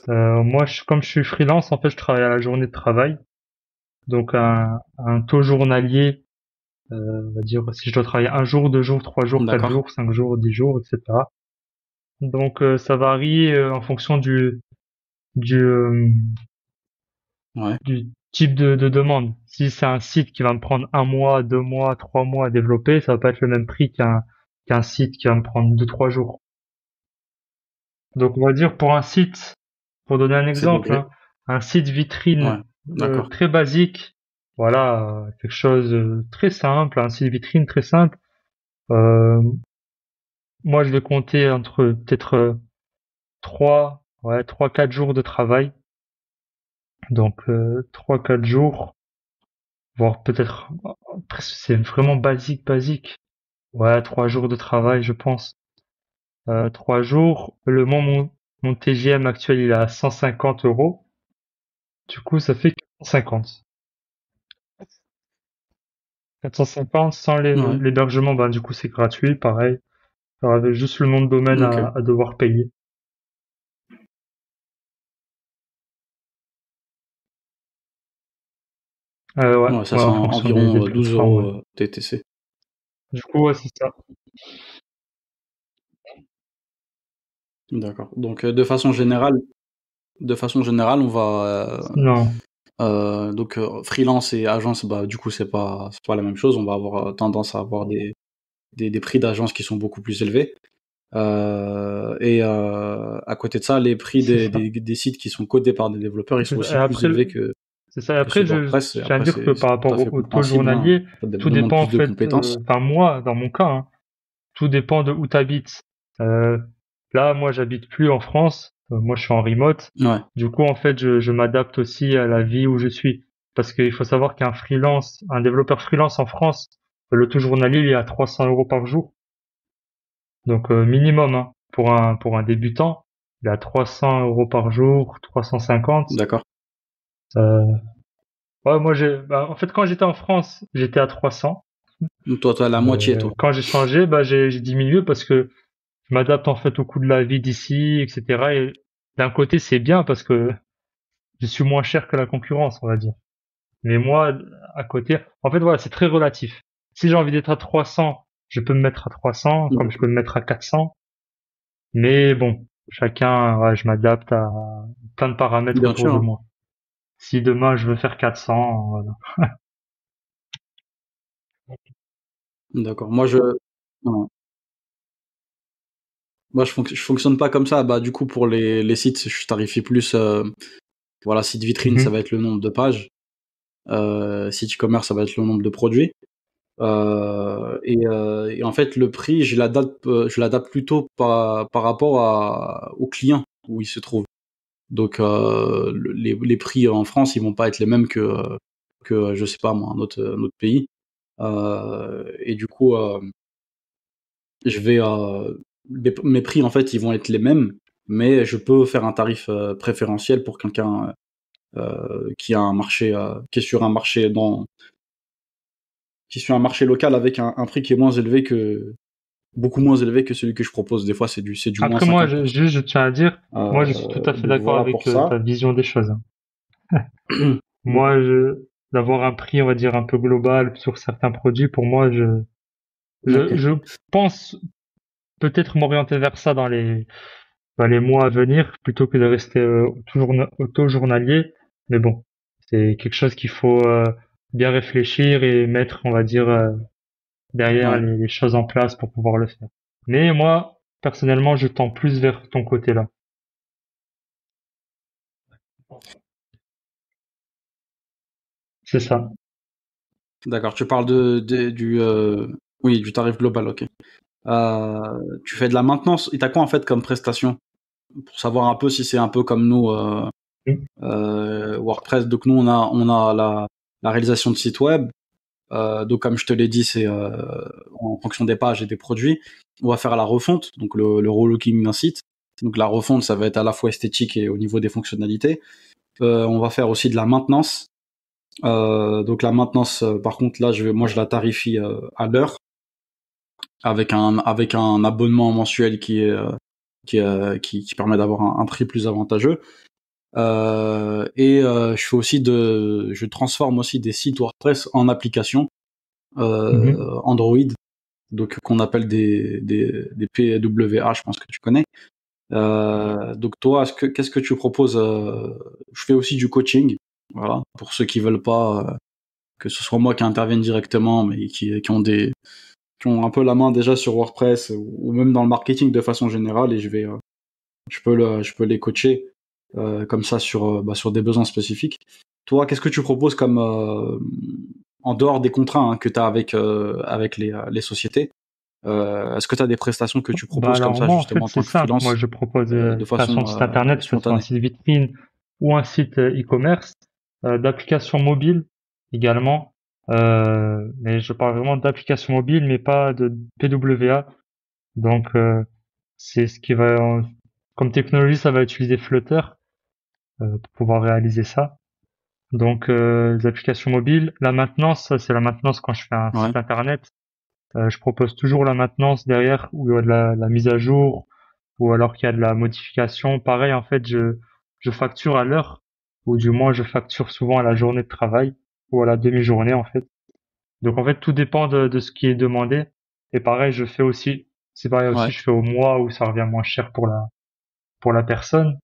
WordPress. Moi, comme je suis freelance, en fait, je travaille à la journée de travail. Donc, un taux journalier, on va dire, si je dois travailler un jour, deux jours, trois jours, quatre D'accord. jours, cinq jours, 10 jours, etc. Donc, ça varie en fonction du, euh, Ouais. du type de demande. Si c'est un site qui va me prendre un mois, 2 mois, 3 mois à développer, ça va pas être le même prix qu'un site qui va me prendre 2, 3 jours. Donc, on va dire pour un site, pour donner un C'est exemple, dégré. hein, un site vitrine Ouais. D'accord. très basique, voilà, quelque chose très simple, un site vitrine très simple. Euh, Moi, je vais compter entre peut-être 3, 4 jours de travail. Donc 3, 4 jours, voire peut-être, c'est vraiment basique, basique. Ouais, 3 jours de travail, je pense. 3 jours. Mon TGM actuel, il est à 150 euros. Du coup, ça fait 450. 450 sans Ouais. l'hébergement, ben, du coup, c'est gratuit, pareil. Alors, avec juste le nom de domaine Ok. à devoir payer. Ouais, Ouais, ça ouais, c'est en fonction des environ 12 plateformes, euros ouais. TTC. Du coup, ouais, c'est ça. D'accord. Donc, de façon générale, on va Non. donc freelance et agence, bah du coup c'est pas la même chose. On va avoir tendance à avoir des prix d'agence qui sont beaucoup plus élevés. À côté de ça, les prix C'est ça. des sites qui sont codés par des développeurs, ils sont C'est ça. Et aussi plus après, élevés c'est ça. Et que ceux après, de WordPress. Et je tiens à après, dire que par c'est tout rapport à fait au taux compréhensible, hein. journalier, Ça tout demande dépend en plus de fait, compétences. enfin moi, dans mon cas, hein, tout dépend de où tu habites. Euh, Là, moi, j'habite plus en France. Moi, je suis en remote. Ouais, Du coup, en fait, je m'adapte aussi à la vie où je suis. Parce qu'il faut savoir un développeur freelance en France, le taux journalier, il est à 300 euros par jour. Donc, minimum, hein, pour un débutant, il est à 300 euros par jour, 350. d'accord. Euh, ouais, en fait, quand j'étais en France, j'étais à 300. Donc, toi, t'as la moitié, toi. Quand j'ai changé, bah, j'ai diminué parce que je m'adapte en fait au coût de la vie d'ici, etc. Et d'un côté, c'est bien parce que je suis moins cher que la concurrence, on va dire. Mais moi, à côté, en fait, voilà, c'est très relatif. Si j'ai envie d'être à 300, je peux me mettre à 300, comme je peux me mettre à 400. Mais bon, chacun, ouais, je m'adapte à plein de paramètres Bien autour sûr, de hein. moi. Si demain je veux faire 400, voilà. D'accord. Ouais. Moi, je fonctionne pas comme ça. Bah, du coup, pour les sites, je tarifie plus. Voilà, site vitrine, ça Mhm. va être le nombre de pages. Site e-commerce, ça va être le nombre de produits. Et en fait, le prix, je l'adapte plutôt par rapport au client où il se trouve. Donc les prix en France, ils vont pas être les mêmes que je sais pas moi, un autre pays. Et du coup, je vais mes prix en fait, ils vont être les mêmes, mais je peux faire un tarif préférentiel pour quelqu'un qui a un marché qui est sur un marché qui est sur un marché local avec un prix qui est moins élevé que beaucoup moins élevé que celui que je propose. Des fois, c'est du moins Après, moi, 50%. je tiens à dire, moi, je suis tout à fait Donc d'accord voilà pour avec ça. ta vision des choses, hein. Donc, Moi, d'avoir un prix, on va dire, un peu global sur certains produits, pour moi, ok. je pense peut-être m'orienter vers ça dans les mois à venir, plutôt que de rester toujours auto-journalier. Mais bon, c'est quelque chose qu'il faut bien réfléchir et mettre, on va dire, derrière Ouais. les choses en place pour pouvoir le faire. Mais moi, personnellement, je tends plus vers ton côté là. C'est ça. D'accord. Tu parles oui, du tarif global. Ok. Tu fais de la maintenance. Et t'as quoi en fait comme prestation pour savoir un peu si c'est un peu comme nous Mm. WordPress. Donc nous on a la réalisation de sites web. Donc comme je te l'ai dit, c'est en fonction des pages et des produits. On va faire la refonte, donc le relooking d'un site. Donc la refonte, ça va être à la fois esthétique et au niveau des fonctionnalités. On va faire aussi de la maintenance. Donc la maintenance, par contre là, moi je la tarifie à l'heure avec un abonnement mensuel qui permet d'avoir un prix plus avantageux. Je transforme aussi des sites WordPress en applications Mhm. Android, donc qu'on appelle des PWA, je pense que tu connais. Donc toi, qu'est-ce que tu proposes Je fais aussi du coaching, voilà, pour ceux qui veulent pas que ce soit moi qui intervienne directement, mais qui ont un peu la main déjà sur WordPress ou même dans le marketing de façon générale, et je peux les coacher comme ça sur des besoins spécifiques. Toi, qu'est-ce que tu proposes comme en dehors des contrats hein, que tu as avec les sociétés? Est-ce que tu as des prestations que tu Bah proposes comme alors ça moi, en justement fait, en c'est tant que simple. Moi, freelance je propose de création façon de site internet, que ce soit un spontanée? site vitrine ou un site e-commerce, d'applications mobiles également. Mais je parle vraiment d'applications mobiles, mais pas de PWA. Donc, c'est ce qui va, comme technologie, ça va utiliser Flutter pour pouvoir réaliser ça. Donc, les applications mobiles. La maintenance, ça, c'est la maintenance quand je fais un Ouais, site internet. Je propose toujours la maintenance derrière où il y a de la mise à jour ou alors qu'il y a de la modification. Pareil, en fait, je facture à l'heure ou du moins je facture souvent à la journée de travail ou à la demi-journée en fait. Donc en fait, tout dépend de ce qui est demandé. Et pareil, c'est pareil aussi, ouais, je fais au mois où ça revient moins cher pour la personne.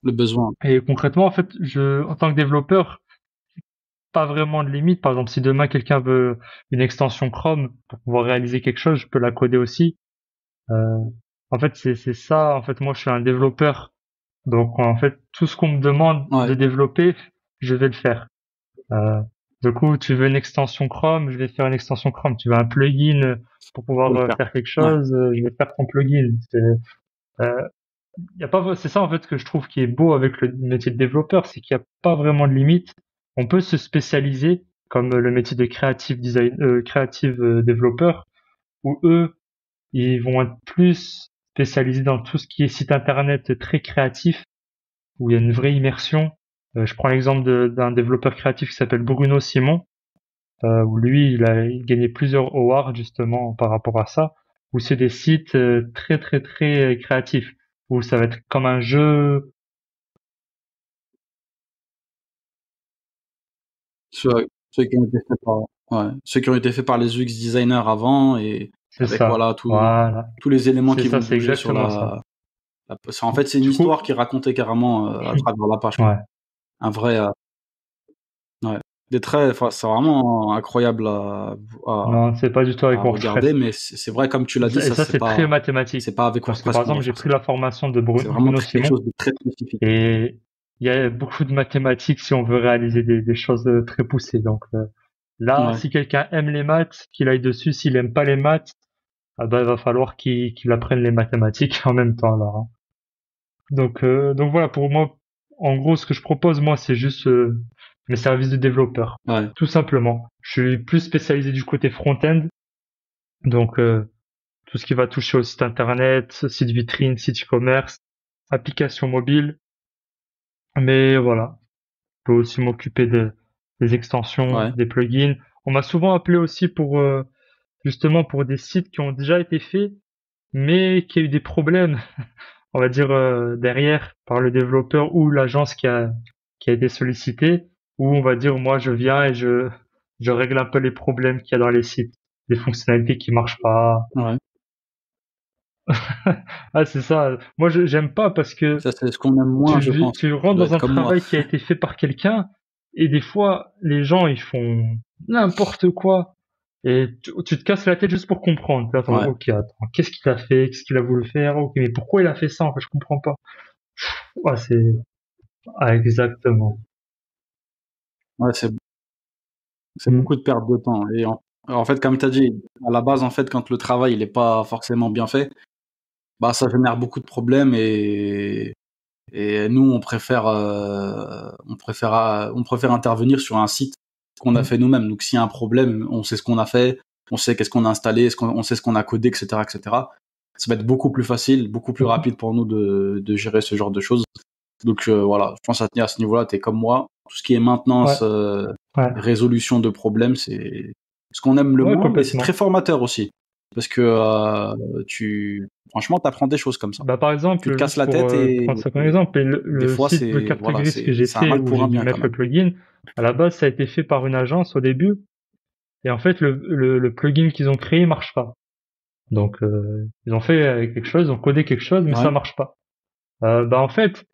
le besoin. Et concrètement, en fait, en tant que développeur, pas vraiment de limite. Par exemple, si demain quelqu'un veut une extension Chrome pour pouvoir réaliser quelque chose, je peux la coder aussi. Euh, En fait, c'est ça. En fait, moi, je suis un développeur. Donc, en fait, tout ce qu'on me demande Ouais, de développer, je vais le faire. Euh, du coup, tu veux une extension Chrome, je vais faire une extension Chrome. Tu veux un plugin pour faut pouvoir le faire. faire quelque Ouais, chose, je vais faire ton plugin. Euh, y a pas, c'est ça en fait que je trouve qui est beau avec le métier de développeur, c'est qu'il n'y a pas vraiment de limite. On peut se spécialiser comme le métier de creative développeur, où eux, ils vont être plus spécialisés dans tout ce qui est site internet très créatif, où il y a une vraie immersion. Je prends l'exemple d'un développeur créatif qui s'appelle Bruno Simon, où lui, il a gagné plusieurs awards justement par rapport à ça, où c'est des sites très très très créatifs, où ça va être comme un jeu, ceux qui ont été faits par, ouais, ceux qui ont été faits par les UX designers avant et c'est avec ça. voilà Voilà, tous les éléments c'est qui ça, vont c'est bouger sur exactement ça. en fait, c'est une Du coup, histoire qui est racontée carrément à travers la page, quoi. ouais, Un vrai, ouais, des traits, enfin, c'est vraiment incroyable à, non, c'est pas du tout avec à regarder, WordPress. mais c'est vrai, comme tu l'as dit, Et ça, c'est très mathématique. c'est pas avec Parce que WordPress par qu'on va exemple, j'ai faire pris ça. la formation de C'est vraiment Bruno quelque Simon chose de très spécifique. et il y a beaucoup de mathématiques si on veut réaliser des choses très poussées. Donc là, Ouais, si quelqu'un aime les maths, qu'il aille dessus. S'il aime pas les maths, ah ben, il va falloir qu'il apprenne les mathématiques en même temps alors, hein. Donc voilà, pour moi, en gros, ce que je propose, moi, c'est juste mes services de développeur. Ouais. Tout simplement. Je suis plus spécialisé du côté front-end. Donc, tout ce qui va toucher au site internet, site vitrine, site e-commerce, application mobile. Mais voilà. Je peux aussi m'occuper des extensions, Ouais. des plugins. On m'a souvent appelé aussi pour, justement, pour des sites qui ont déjà été faits, mais qui a eu des problèmes, on va dire, derrière, par le développeur ou l'agence qui a été sollicitée, où on va dire, moi, je viens et je règle un peu les problèmes qu'il y a dans les sites, des fonctionnalités qui marchent pas. Ouais. Ah, c'est ça. Moi, j'aime pas parce que Ça, c'est ce qu'on aime moins, je pense. tu Tu rentres dois dans être un comme moi. travail qui a été fait par quelqu'un et des fois, les gens, ils font n'importe quoi et tu te casses la tête juste pour comprendre. T'es là, Ouais. ok, attends, qu'est-ce qu'il a fait? Qu'est-ce qu'il a voulu faire? Ok, mais pourquoi il a fait ça? En fait, je comprends pas. Ouais, exactement. Ouais, c'est Mm. beaucoup de perte de temps. Et en fait, comme tu as dit, à la base, en fait, quand le travail il est pas forcément bien fait, bah, ça génère beaucoup de problèmes et nous, on préfère intervenir sur un site qu'on a Mm. fait nous-mêmes. Donc, s'il y a un problème, on sait ce qu'on a fait, on sait qu'est-ce qu'on a installé, on sait ce qu'on a codé, etc., etc. Ça va être beaucoup plus facile, beaucoup plus rapide pour nous de gérer ce genre de choses. Donc, voilà, je pense à tenir à ce niveau-là, t'es comme moi. Tout ce qui est Ouais, maintenance, ouais, résolution de problèmes, c'est ce qu'on aime le ouais, moins, mais c'est très complètement. formateur aussi. Parce que franchement, t'apprends des choses comme ça. Bah, par Tu te exemple, casses juste la pour tête prendre ça comme exemple, et des le fois, site de carte voilà, grise que j'ai c'est un fait, mal où pour j'ai un dû bien quand mettre le même. plugin, à la base, ça a été fait par une agence au début, et en fait, le plugin qu'ils ont créé marche pas. Donc, ils ont fait quelque chose, ils ont codé quelque chose, mais Ouais. ça marche pas. Bah, en fait,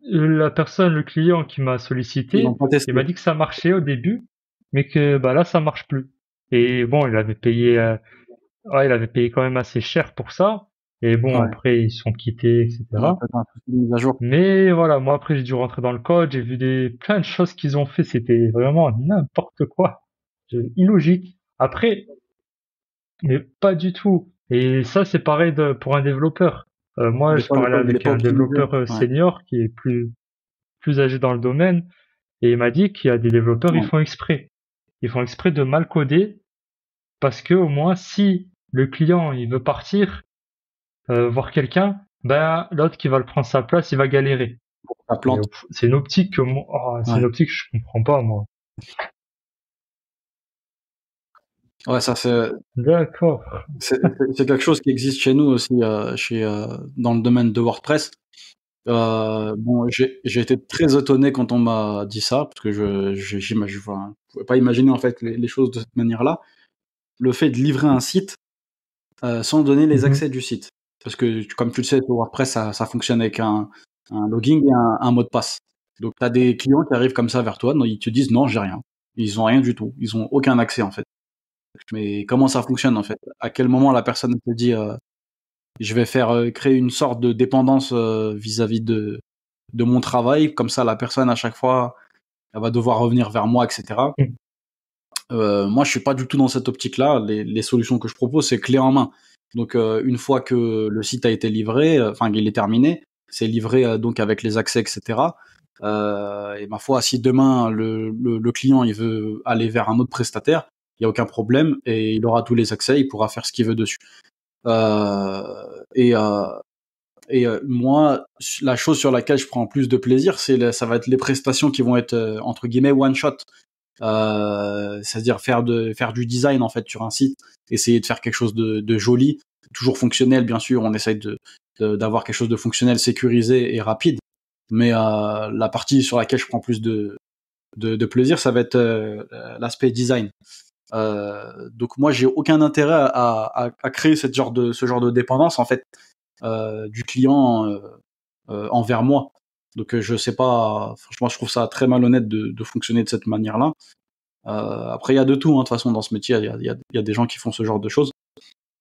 la personne, le client qui m'a Ils l'ont sollicité, pas il testé. m'a dit que ça marchait au début, mais que bah là, ça marche plus. Et bon, il avait payé quand même assez cher pour ça. Et bon, Ouais. après, ils se sont quittés, Ouais, etc. peut-être un souci de mise à jour. Mais voilà, moi après j'ai dû rentrer dans le code, j'ai vu plein de choses qu'ils ont fait, c'était vraiment n'importe quoi. Illogique. Après, mais pas du tout. Et ça c'est pareil pour un développeur. Moi Des je fois, le parlais code, il est avec pas un optimisé. développeur Ouais. senior qui est plus âgé dans le domaine et il m'a dit qu'il y a des développeurs, ils Ouais. font exprès. Ils font exprès de mal coder parce que au moins si le client il veut partir voir quelqu'un, ben l'autre qui va le prendre sa place, il va galérer. Ça Et plante. c'est une optique que moi, c'est une Ouais. optique que je comprends pas, moi. Ouais, ça, D'accord. c'est quelque chose qui existe chez nous aussi, dans le domaine de WordPress. Bon, j'ai été très étonné quand on m'a dit ça, parce que j'imagine, enfin, je pouvais pas imaginer en fait les choses de cette manière-là. Le fait de livrer un site sans donner les Mhm. accès du site, parce que comme tu le sais, sur WordPress, ça fonctionne avec un login et un mot de passe. Donc, tu as des clients qui arrivent comme ça vers toi, non, ils te disent non, j'ai rien. Ils ont rien du tout. Ils ont aucun accès en fait. Mais comment ça fonctionne en fait? À quel moment la personne te dit je vais faire créer une sorte de dépendance vis-à-vis de mon travail, comme ça la personne à chaque fois elle va devoir revenir vers moi, etc. Mhm. Moi je suis pas du tout dans cette optique-là. Les solutions que je propose c'est clé en main. Donc une fois que le site a été livré, enfin il est terminé, c'est livré donc avec les accès, etc. Et ma foi, si demain le client il veut aller vers un autre prestataire, il y a aucun problème et il aura tous les accès, il pourra faire ce qu'il veut dessus. Et moi, la chose sur laquelle je prends plus de plaisir, ça va être les prestations qui vont être entre guillemets one shot, c'est-à-dire faire du design en fait sur un site, essayer de faire quelque chose de joli, toujours fonctionnel bien sûr. On essaye d'avoir quelque chose de fonctionnel, sécurisé et rapide. Mais la partie sur laquelle je prends plus de plaisir, ça va être l'aspect design. Donc moi, j'ai aucun intérêt à créer ce genre de dépendance en fait du client envers moi. Donc je sais pas, franchement, je trouve ça très malhonnête de fonctionner de cette manière-là. Après, il y a de tout, hein, de toute façon, dans ce métier, il y a des gens qui font ce genre de choses.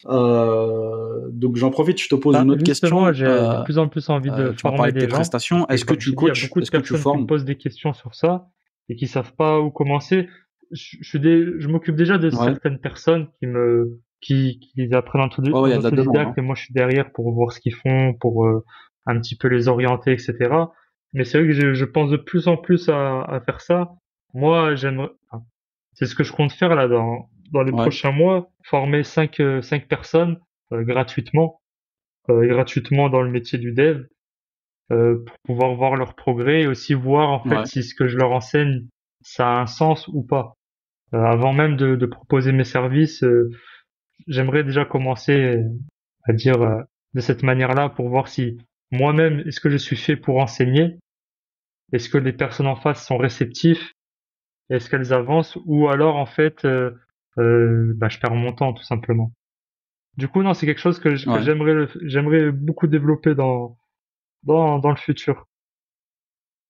Donc j'en profite, je te pose Bah, une autre justement, question. j'ai de plus en plus envie de Tu m'as parlé former de tes des gens. prestations. Et Est-ce que comme je tu t'ai dit, il y a coaches? beaucoup de Est-ce que tu personnes qui me formes? posent des questions sur ça et qui savent pas où commencer. Je m'occupe déjà de Ouais. certaines personnes qui apprennent Ouais, il y en a de la demande, hein. autodidacte et moi je suis derrière pour voir ce qu'ils font, pour un petit peu les orienter, etc. mais c'est vrai que je pense de plus en plus à faire ça. Moi, c'est ce que je compte faire là dans les Ouais, prochains mois, former cinq personnes gratuitement dans le métier du dev, pour pouvoir voir leur progrès et aussi voir en fait ouais, si ce que je leur enseigne ça a un sens ou pas. Avant même de proposer mes services, j'aimerais déjà commencer à dire de cette manière-là pour voir si moi-même est-ce que je suis fait pour enseigner, est-ce que les personnes en face sont réceptifs, est-ce qu'elles avancent ou alors en fait je perds mon temps tout simplement. Du coup non, c'est quelque chose que ouais. j'aimerais beaucoup développer dans le futur.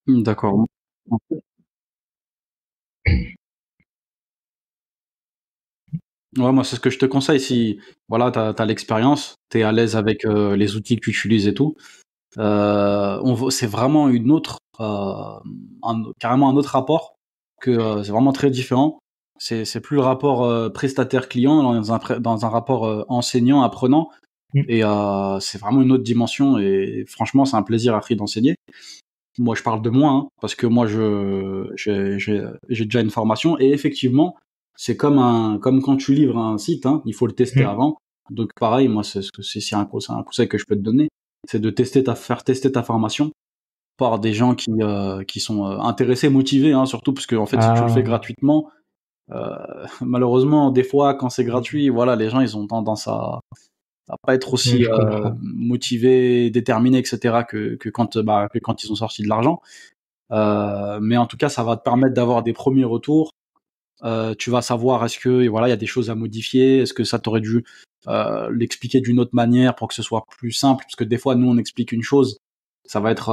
D'accord. Ouais, moi, c'est ce que je te conseille. Si, voilà, t'as l'expérience, t'es à l'aise avec les outils que tu utilises et tout. C'est vraiment carrément un autre rapport c'est vraiment très différent. C'est plus le rapport prestataire-client dans un rapport enseignant-apprenant. Mm. Et c'est vraiment une autre dimension. Et franchement, c'est un plaisir appris d'enseigner. Moi, je parle de moi, hein, parce que moi, j'ai déjà une formation. Et effectivement, c'est comme quand tu livres un site, hein, il faut le tester Mm. avant. Donc, pareil, moi, c'est un conseil que je peux te donner, c'est de faire tester ta formation par des gens qui sont intéressés, motivés, hein, surtout parce que en fait, si tu le fais Ah, gratuitement, euh, malheureusement, des fois, quand c'est mm. gratuit, voilà, les gens, ils ont tendance à pas être Mm, aussi je comprends. motivés, déterminés, etc. que quand ils ont sorti de l'argent. Mais en tout cas, ça va te permettre d'avoir des premiers retours. Tu vas savoir est-ce que et voilà, il y a des choses à modifier, est-ce que ça t'aurait dû l'expliquer d'une autre manière pour que ce soit plus simple, parce que des fois nous on explique une chose, ça va être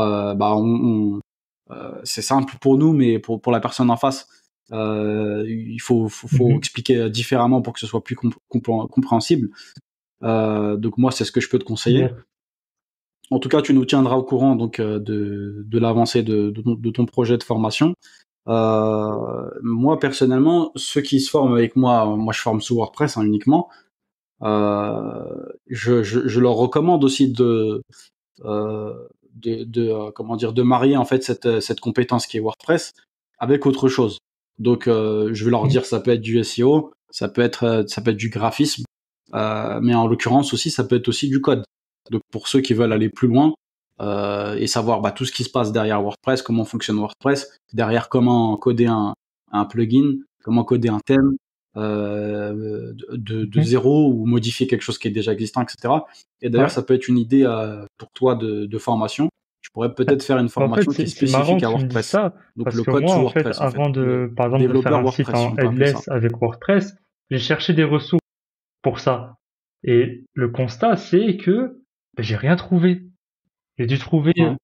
c'est simple pour nous, mais pour la personne en face, il faut Mhm. expliquer différemment pour que ce soit plus compréhensible. Donc moi c'est ce que je peux te conseiller. Yeah. En tout cas, tu nous tiendras au courant donc de l'avancée de ton projet de formation. Moi personnellement, ceux qui se forment avec moi je forme sous WordPress hein, uniquement. Je leur recommande aussi euh, comment dire de marier en fait cette compétence qui est WordPress avec autre chose. Donc je vais leur Mm. dire ça peut être du SEO, ça peut être du graphisme, mais en l'occurrence aussi ça peut être aussi du code. Donc pour ceux qui veulent aller plus loin et savoir tout ce qui se passe derrière WordPress, comment fonctionne WordPress, derrière comment coder un plugin, comment coder un thème de Mhm. zéro ou modifier quelque chose qui est déjà existant, etc. Et d'ailleurs, Ouais. ça peut être une idée pour toi de formation. Tu pourrais peut-être faire une En fait, formation qui est c'est marrant spécifique que à tu me dises WordPress. ça, Donc parce le que code moi, sous en fait, WordPress, en fait. avant Le par exemple, de faire développeur un site WordPress, si en on peut appeler ça. headless avec WordPress, j'ai cherché des ressources pour ça. Et le constat, c'est que j'ai rien trouvé. J'ai dû trouver, Ouais.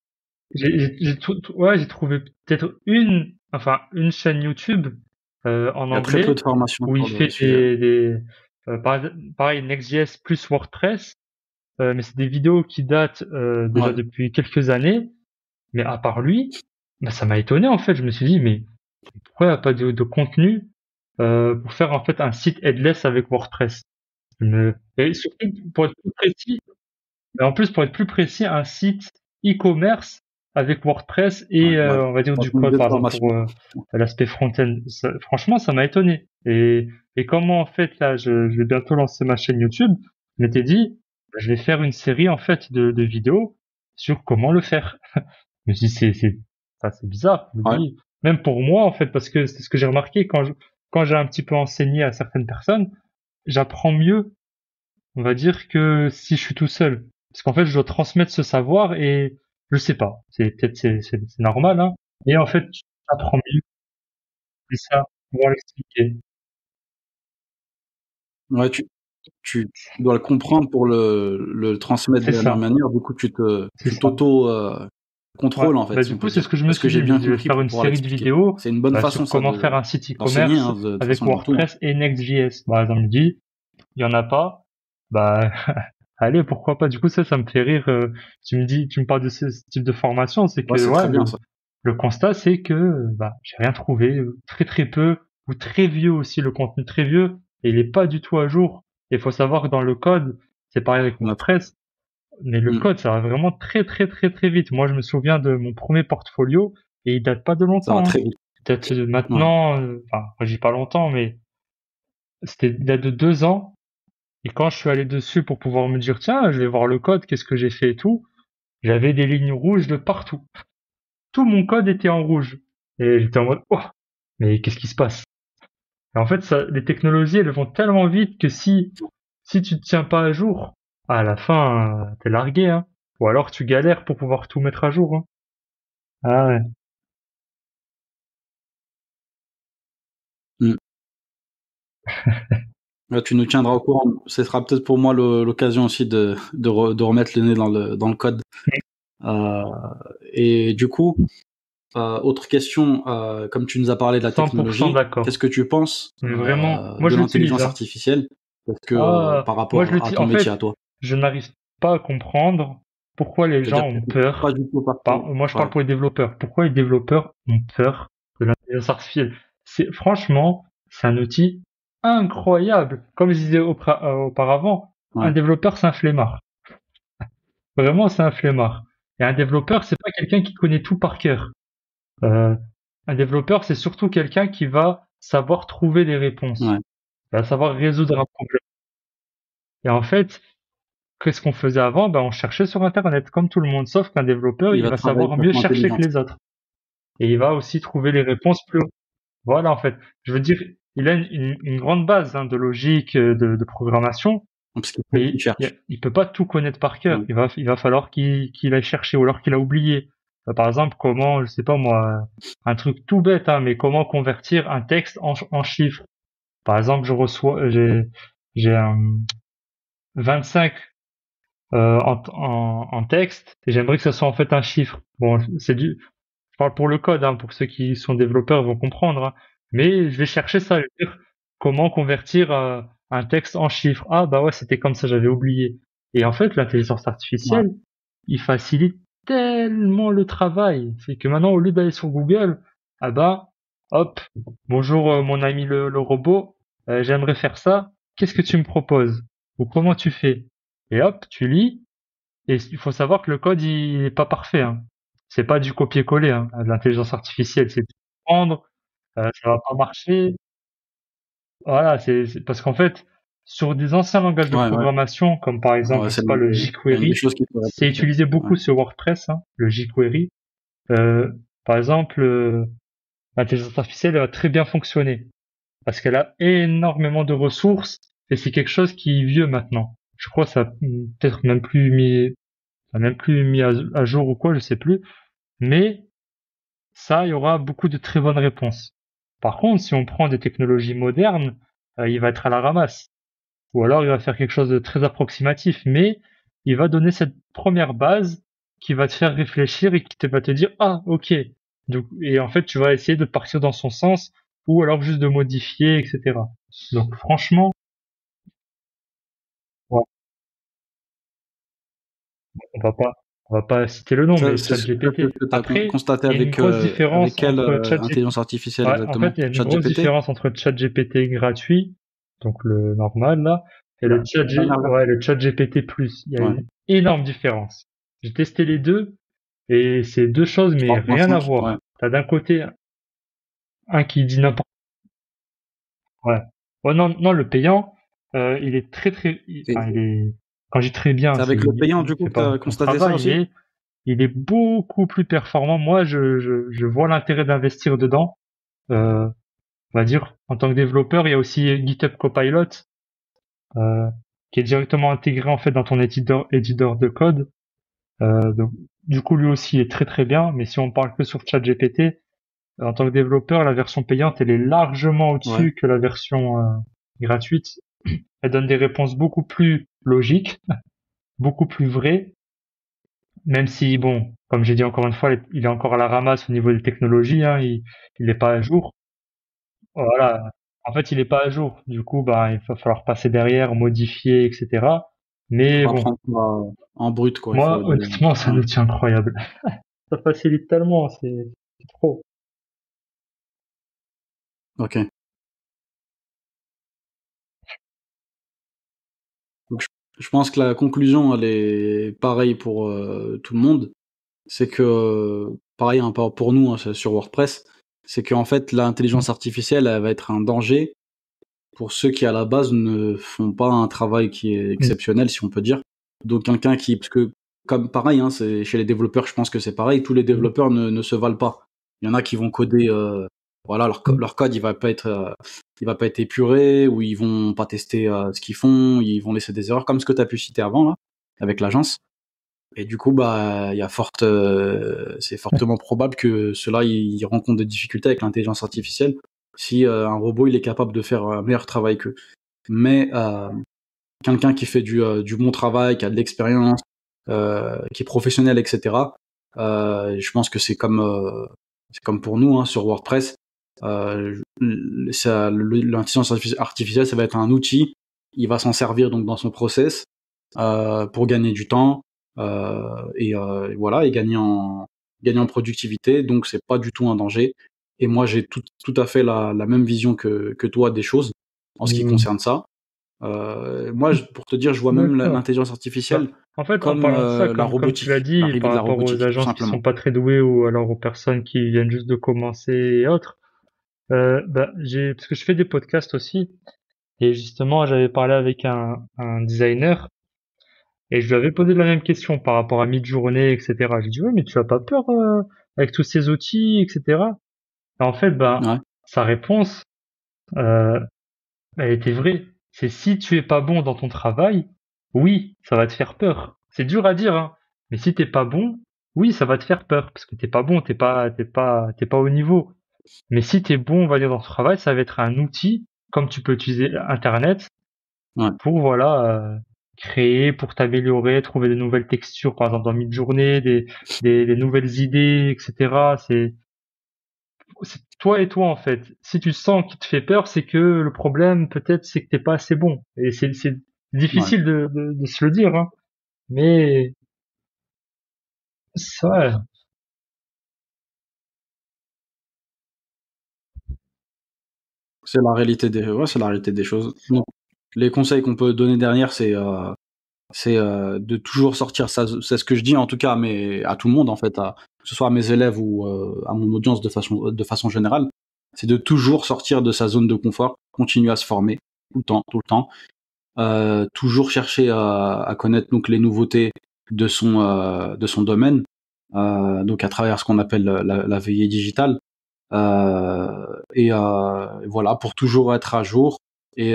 ouais, j'ai trouvé peut-être une chaîne YouTube en Il y a très peu anglais de formations où il sur le fait sujet. pareil Next.js plus WordPress, mais c'est des vidéos qui datent déjà Ouais. depuis quelques années. Mais à part lui, ça m'a étonné en fait. Je me suis dit, mais pourquoi il n'y a pas de contenu pour faire en fait un site headless avec WordPress? Et surtout pour être plus précis, et en plus pour être plus précis, un site e-commerce avec WordPress Ouais. et Bah, on va dire dans du une code idée de par exemple formation. pour l'aspect front-end. Franchement, ça m'a étonné. Et comment en fait là, je vais bientôt lancer ma chaîne YouTube. Je m'étais dit, je vais faire une série en fait de vidéos sur comment le faire. Je me suis dit, c'est bizarre. Je me Ouais. dis, même pour moi, en fait, parce que c'est ce que j'ai remarqué quand j'ai un petit peu enseigné à certaines personnes, j'apprends mieux, on va dire, que si je suis tout seul. Parce qu'en fait, je dois transmettre ce savoir et je sais pas. C'est normal, hein. Et en fait, tu apprends mieux. C'est ça, pouvoir l'expliquer. Ouais, tu dois le comprendre pour le transmettre C'est de la meilleure ça, manière. Du coup, c'est tu ça. t'auto Ouais. contrôles en fait, Bah, si du on coup, peut c'est dire, ce que je me parce que suis j'ai dit. Je me bien dis, je vais compris faire pour une pouvoir série de l'expliquer. vidéos, C'est une bonne façon sur ça comment de faire un site d'enseigner e-commerce hein, de toute avec façon dans tout. Hein. WordPress et Next.js. Par exemple, je me dis, il y en a pas. Bah, allez, pourquoi pas? Du coup, ça me fait rire. Tu me parles de ce type de formation, c'est Ouais, que, c'est ouais, très bien ça. le constat, c'est que, j'ai rien trouvé, très très peu, ou très vieux aussi, le contenu très vieux, et il est pas du tout à jour. Il faut savoir que dans le code, c'est pareil avec On a WordPress, Mais le code, ça va vraiment très, très, très, très vite. Moi, je me souviens de mon premier portfolio et il date pas de Ça va longtemps, hein. très vite. Il date de Ouais. maintenant, enfin, moi, je dis pas longtemps, mais il date de 2 ans. Et quand je suis allé dessus pour pouvoir me dire, tiens, je vais voir le code, qu'est-ce que j'ai fait et tout, j'avais des lignes rouges de partout. Tout mon code était en rouge. Et j'étais en mode, oh, mais qu'est-ce qui se passe? Et en fait, les technologies, elles vont tellement vite que si tu te tiens pas à jour, à la fin, t'es largué, hein. Ou alors tu galères pour pouvoir tout mettre à jour, hein. Ah ouais. Mm. Ouais, tu nous tiendras au courant. Ce sera peut-être pour moi l'occasion aussi de remettre le nez dans le code. Euh, et du coup, autre question, comme tu nous as parlé de la 100% technologie, d'accord. qu'est-ce que tu penses Mais vraiment, moi de je l'utilise, l'intelligence hein. artificielle? Parce que Ah, par moi je rapport à l'utilise. ton En métier à fait, toi, je n'arrive pas à comprendre pourquoi les gens c'est-à-dire que ont tu pas peur. du tout partout. Moi je parle Ouais, pour les développeurs. Pourquoi les développeurs ont peur de l'intelligence artificielle? Franchement, c'est un outil incroyable. Comme je disais auparavant, un ouais, développeur c'est un flemmard. Vraiment, c'est un flemmard. Et un développeur, c'est pas quelqu'un qui connaît tout par cœur. Euh, un développeur, c'est surtout quelqu'un qui va savoir trouver des réponses, ouais. il va savoir résoudre un problème. Et en fait, qu'est-ce qu'on faisait avant? Ben, on cherchait sur Internet, comme tout le monde, sauf qu'un développeur, Il il va va travailler de savoir mieux façon chercher que intelligente. les autres. Et il va aussi trouver les réponses plus haut. Voilà, en fait. Je veux dire, il a une grande base hein, de logique, de programmation, Parce qu'il faut qu'il mais cherche. il peut pas tout connaître par cœur. Ouais, Il va falloir qu'il aille chercher, ou alors qu'il a oublié. Par exemple, comment, je sais pas moi, un truc tout bête, hein, mais comment convertir un texte en chiffres. Par exemple, j'ai un 25 en texte et j'aimerais que ça soit en fait un chiffre. Bon, je parle pour le code, hein, pour ceux qui sont développeurs vont comprendre, hein. Mais je vais chercher ça, je vais dire comment convertir un texte en chiffres. Ah bah ouais, c'était comme ça, j'avais oublié. Et en fait, l'intelligence ouais, artificielle, il facilite tellement le travail. C'est que maintenant, au lieu d'aller sur Google, ah bah, hop, bonjour mon ami le robot, j'aimerais faire ça. Qu'est-ce que tu me proposes? Ou comment tu fais? Et hop, tu lis. Et il faut savoir que le code, il est pas parfait, hein. C'est pas du copier-coller, hein, de l'intelligence artificielle. C'est de prendre, ça va pas marcher. Voilà, c'est parce qu'en fait, sur des anciens langages de ouais, ouais. programmation, comme par exemple, Ouais, je sais pas, le il y a des jQuery, choses qui peuvent c'est réfléchir. utilisé Ouais. beaucoup sur WordPress, hein, le jQuery. Par exemple, l'intelligence artificielle elle va très bien fonctionner parce qu'elle a énormément de ressources et c'est quelque chose qui est vieux maintenant. Je crois que ça a peut-être même plus mis à jour ou quoi, je sais plus. Mais ça, il y aura beaucoup de très bonnes réponses. Par contre, si on prend des technologies modernes, il va être à la ramasse. Ou alors il va faire quelque chose de très approximatif, mais il va donner cette première base qui va te faire réfléchir et va te dire ah ok. Donc, et en fait tu vas essayer de partir dans son sens ou alors juste de modifier, etc. Donc franchement, ouais, on va pas on va pas citer le nom, Ça, mais c'est quelque chose ChatGPT. que tu as Après, constaté il y a une grosse avec différence quelle entre ChatGPT. intelligence artificielle Ouais, en fait, exactement? il y a une grosse ChatGPT? différence entre ChatGPT gratuit, donc le normal là, et La dernière ouais, version. le ChatGPT plus. Il y a Ouais. une énorme différence. J'ai testé les deux et c'est deux choses mais rien à 3.5, ouais. voir. T'as d'un côté un qui dit n'importe quoi. Ouais. Ouais, non, non, le payant, il est Et enfin, il est, quand je dis très bien, c'est avec le payant, il du coup, fait que tu pas as beaucoup de constaté ça travail, aussi? mais il est beaucoup plus performant. Moi, je vois l'intérêt d'investir dedans. On va dire, en tant que développeur, il y a aussi GitHub Copilot, euh, qui est directement intégré en fait dans ton éditeur de code. Donc, du coup, lui aussi il est très très bien. Mais si on parle que sur ChatGPT, en tant que développeur, la version payante, elle est largement Ouais. au-dessus que la version gratuite. Elle donne des réponses beaucoup plus logiques, beaucoup plus vraies, même si, bon, comme j'ai dit encore une fois, il est encore à la ramasse au niveau des technologies, hein, il n'est pas à jour. Voilà. En fait, il est pas à jour. Du coup, bah, il va falloir passer derrière, modifier, etc. Faut Mais pas bon, prendre ça en brut, quoi. Il moi, faut honnêtement, c'est un ouais. outil incroyable. Ça facilite tellement, c'est trop. OK. Donc je pense que la conclusion, elle est pareille pour tout le monde. C'est que, pareil, hein, pour nous, hein, sur WordPress, c'est qu'en fait, l'intelligence artificielle, elle va être un danger pour ceux qui, à la base, ne font pas un travail qui est Mm. exceptionnel, si on peut dire. Donc, quelqu'un qui, parce que, comme pareil, hein, c'est, chez les développeurs, je pense que c'est pareil, tous les Mm. développeurs ne se valent pas. Il y en a qui vont coder, voilà, Mm. leur code, il va pas être épuré, ou ils vont pas tester ce qu'ils font, ils vont laisser des erreurs, comme ce que tu as pu citer avant, là, avec l'agence. Et du coup, bah, c'est fortement probable que ceux-là, ils rencontrent des difficultés avec l'intelligence artificielle si un robot, il est capable de faire un meilleur travail qu'eux. Mais quelqu'un qui fait du bon travail, qui a de l'expérience, qui est professionnel, etc. Je pense que c'est comme pour nous, hein, sur WordPress. L'intelligence artificielle, ça va être un outil. Il va s'en servir donc dans son process pour gagner du temps et voilà, et gagner en productivité. Donc c'est pas du tout un danger. Et moi, j'ai tout à fait la même vision que toi des choses en ce qui Mm. concerne ça. Moi, pour te dire, je vois même D'accord. l'intelligence Bah, artificielle en fait, en comme parlant de ça, la comme tu l'as robotique, dit, l'arrivée par de la rapport aux robotique, tout agences qui sont simplement. pas très douées ou alors aux personnes qui viennent juste de commencer et autres, bah, parce que je fais des podcasts aussi, et justement, j'avais parlé avec un designer, et je lui avais posé la même question par rapport à Midjourney, etc. J'ai dit, ouais, mais tu as pas peur, avec tous ces outils, etc. Et en fait, bah, Ouais, sa réponse, euh, elle était vraie. C'est si tu es pas bon dans ton travail, oui, ça va te faire peur. C'est dur à dire, hein. Mais si t'es pas bon, oui, ça va te faire peur parce que t'es pas bon, t'es pas au niveau. Mais si t'es bon, on va dire dans ton travail, ça va être un outil, comme tu peux utiliser Internet ouais, pour voilà créer, pour t'améliorer, trouver de nouvelles textures, par exemple dans Midjourney, des nouvelles idées, etc. C'est toi et toi en fait. Si tu sens qu'il te fait peur, c'est que le problème peut-être c'est que t'es pas assez bon. Et c'est ouais. difficile de se le dire, hein. Mais ça, C'est la réalité des choses. Donc, les conseils qu'on peut donner derrière, c'est de toujours sortir. Ça, c'est ce que je dis en tout cas, mais à tout le monde en fait, que ce soit à mes élèves ou à mon audience de façon générale, c'est de toujours sortir de sa zone de confort, continuer à se former tout le temps, toujours chercher à connaître donc les nouveautés de son domaine, donc à travers ce qu'on appelle la veillée digitale. Voilà, pour toujours être à jour et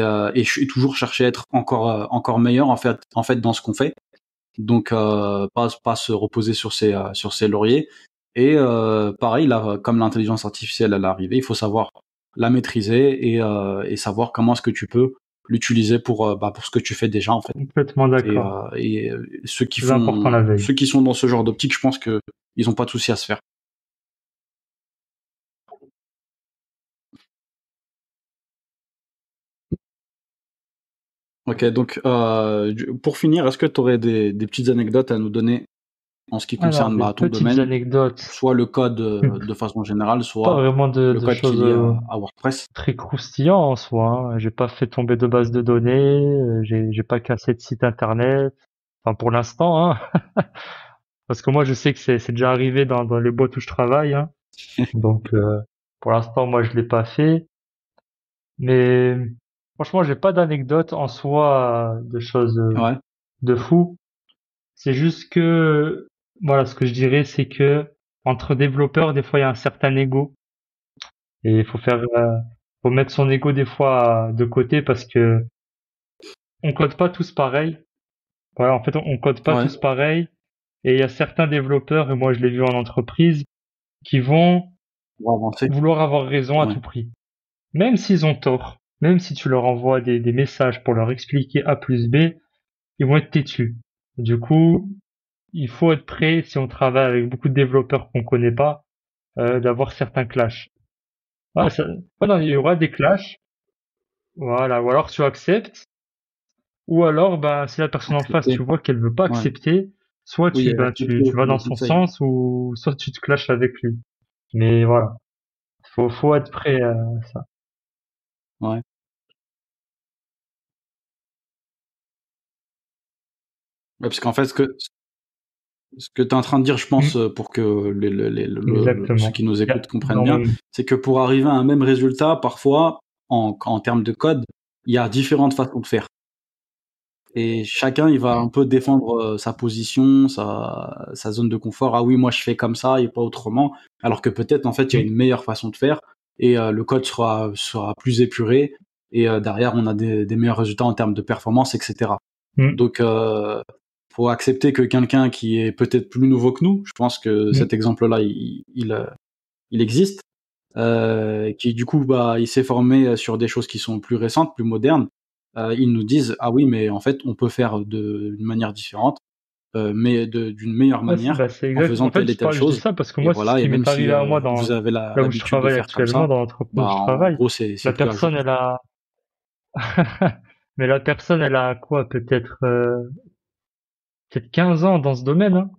toujours chercher à être encore meilleur en fait dans ce qu'on fait. Donc pas se reposer sur ses lauriers. Et pareil là, comme l'intelligence artificielle elle est arrivée, il faut savoir la maîtriser et savoir comment est-ce que tu peux l'utiliser pour ce que tu fais déjà en fait. complètement d'accord. C'est important la veille. ceux qui sont dans ce genre d'optique, je pense que ils ont pas de souci à se faire. Ok, donc pour finir, est-ce que tu aurais des petites anecdotes à nous donner en ce qui Alors, concerne des ton petites domaine, anecdotes. soit le code de façon générale, Pas soit vraiment le de code qui est choses lié à WordPress? très croustillantes en soi, hein. J'ai pas fait tomber de base de données, j'ai pas cassé de site internet. Enfin, pour l'instant, hein. Parce que moi, je sais que c'est déjà arrivé dans les boîtes où je travaille, hein. Donc, pour l'instant, moi, je l'ai pas fait. Mais franchement, j'ai pas d'anecdote en soi de choses Ouais, de fou. C'est juste que, voilà, ce que je dirais, c'est que entre développeurs, des fois, il y a un certain ego et il faut mettre son ego des fois de côté parce que on code pas tous pareil. Voilà, en fait, on code pas ouais, tous pareil et il y a certains développeurs, et moi, je l'ai vu en entreprise, qui vont pour avancer. vouloir avoir raison à Ouais, tout prix. Même s'ils ont tort, même si tu leur envoies des messages pour leur expliquer A plus B, ils vont être têtus. Du coup, il faut être prêt, si on travaille avec beaucoup de développeurs qu'on connaît pas, d'avoir certains clashs. Ah, voilà, il y aura des clashs, voilà, ou alors tu acceptes, ou alors, ben, si la personne en face, accepter. tu vois qu'elle veut pas Ouais, accepter, soit oui, accepter tu vas aussi dans les son conseils. sens, ou soit tu te clashes avec lui. Mais voilà, faut être prêt à ça. Ouais. parce qu'en fait, ce que tu es en train de dire, je pense, Mm. pour que ceux Exactement. qui nous Il y a écoutent comprennent bien, énormément. c'est que pour arriver à un même résultat, parfois, en termes de code, il y a différentes façons de faire. Et chacun, il va un peu défendre sa position, sa zone de confort. Ah oui, moi je fais comme ça et pas autrement. Alors que peut-être, en fait, il y a une Mm. meilleure façon de faire et le code sera plus épuré et derrière, on a des meilleurs résultats en termes de performance, etc. Mm. Donc, faut accepter que quelqu'un qui est peut-être plus nouveau que nous, je pense que Mm. cet exemple-là, il existe, qui du coup, bah, il s'est formé sur des choses qui sont plus récentes, plus modernes. Ils nous disent ah oui, mais en fait, on peut faire d'une manière différente, mais d'une meilleure Ouais, manière c'est en exact. faisant En fait, telle et telle je dis chose. ça parce que Et moi, c'est ce voilà, et qui même m'est si arrivé à moi vous dans avez là où je l'habitude de travaille faire comme actuellement, ça, dans l'entreprise où bah je en travaille. gros, c'est La plus à jour. personne, elle a, mais la personne, elle a quoi? Peut-être 15 ans dans ce domaine, hein.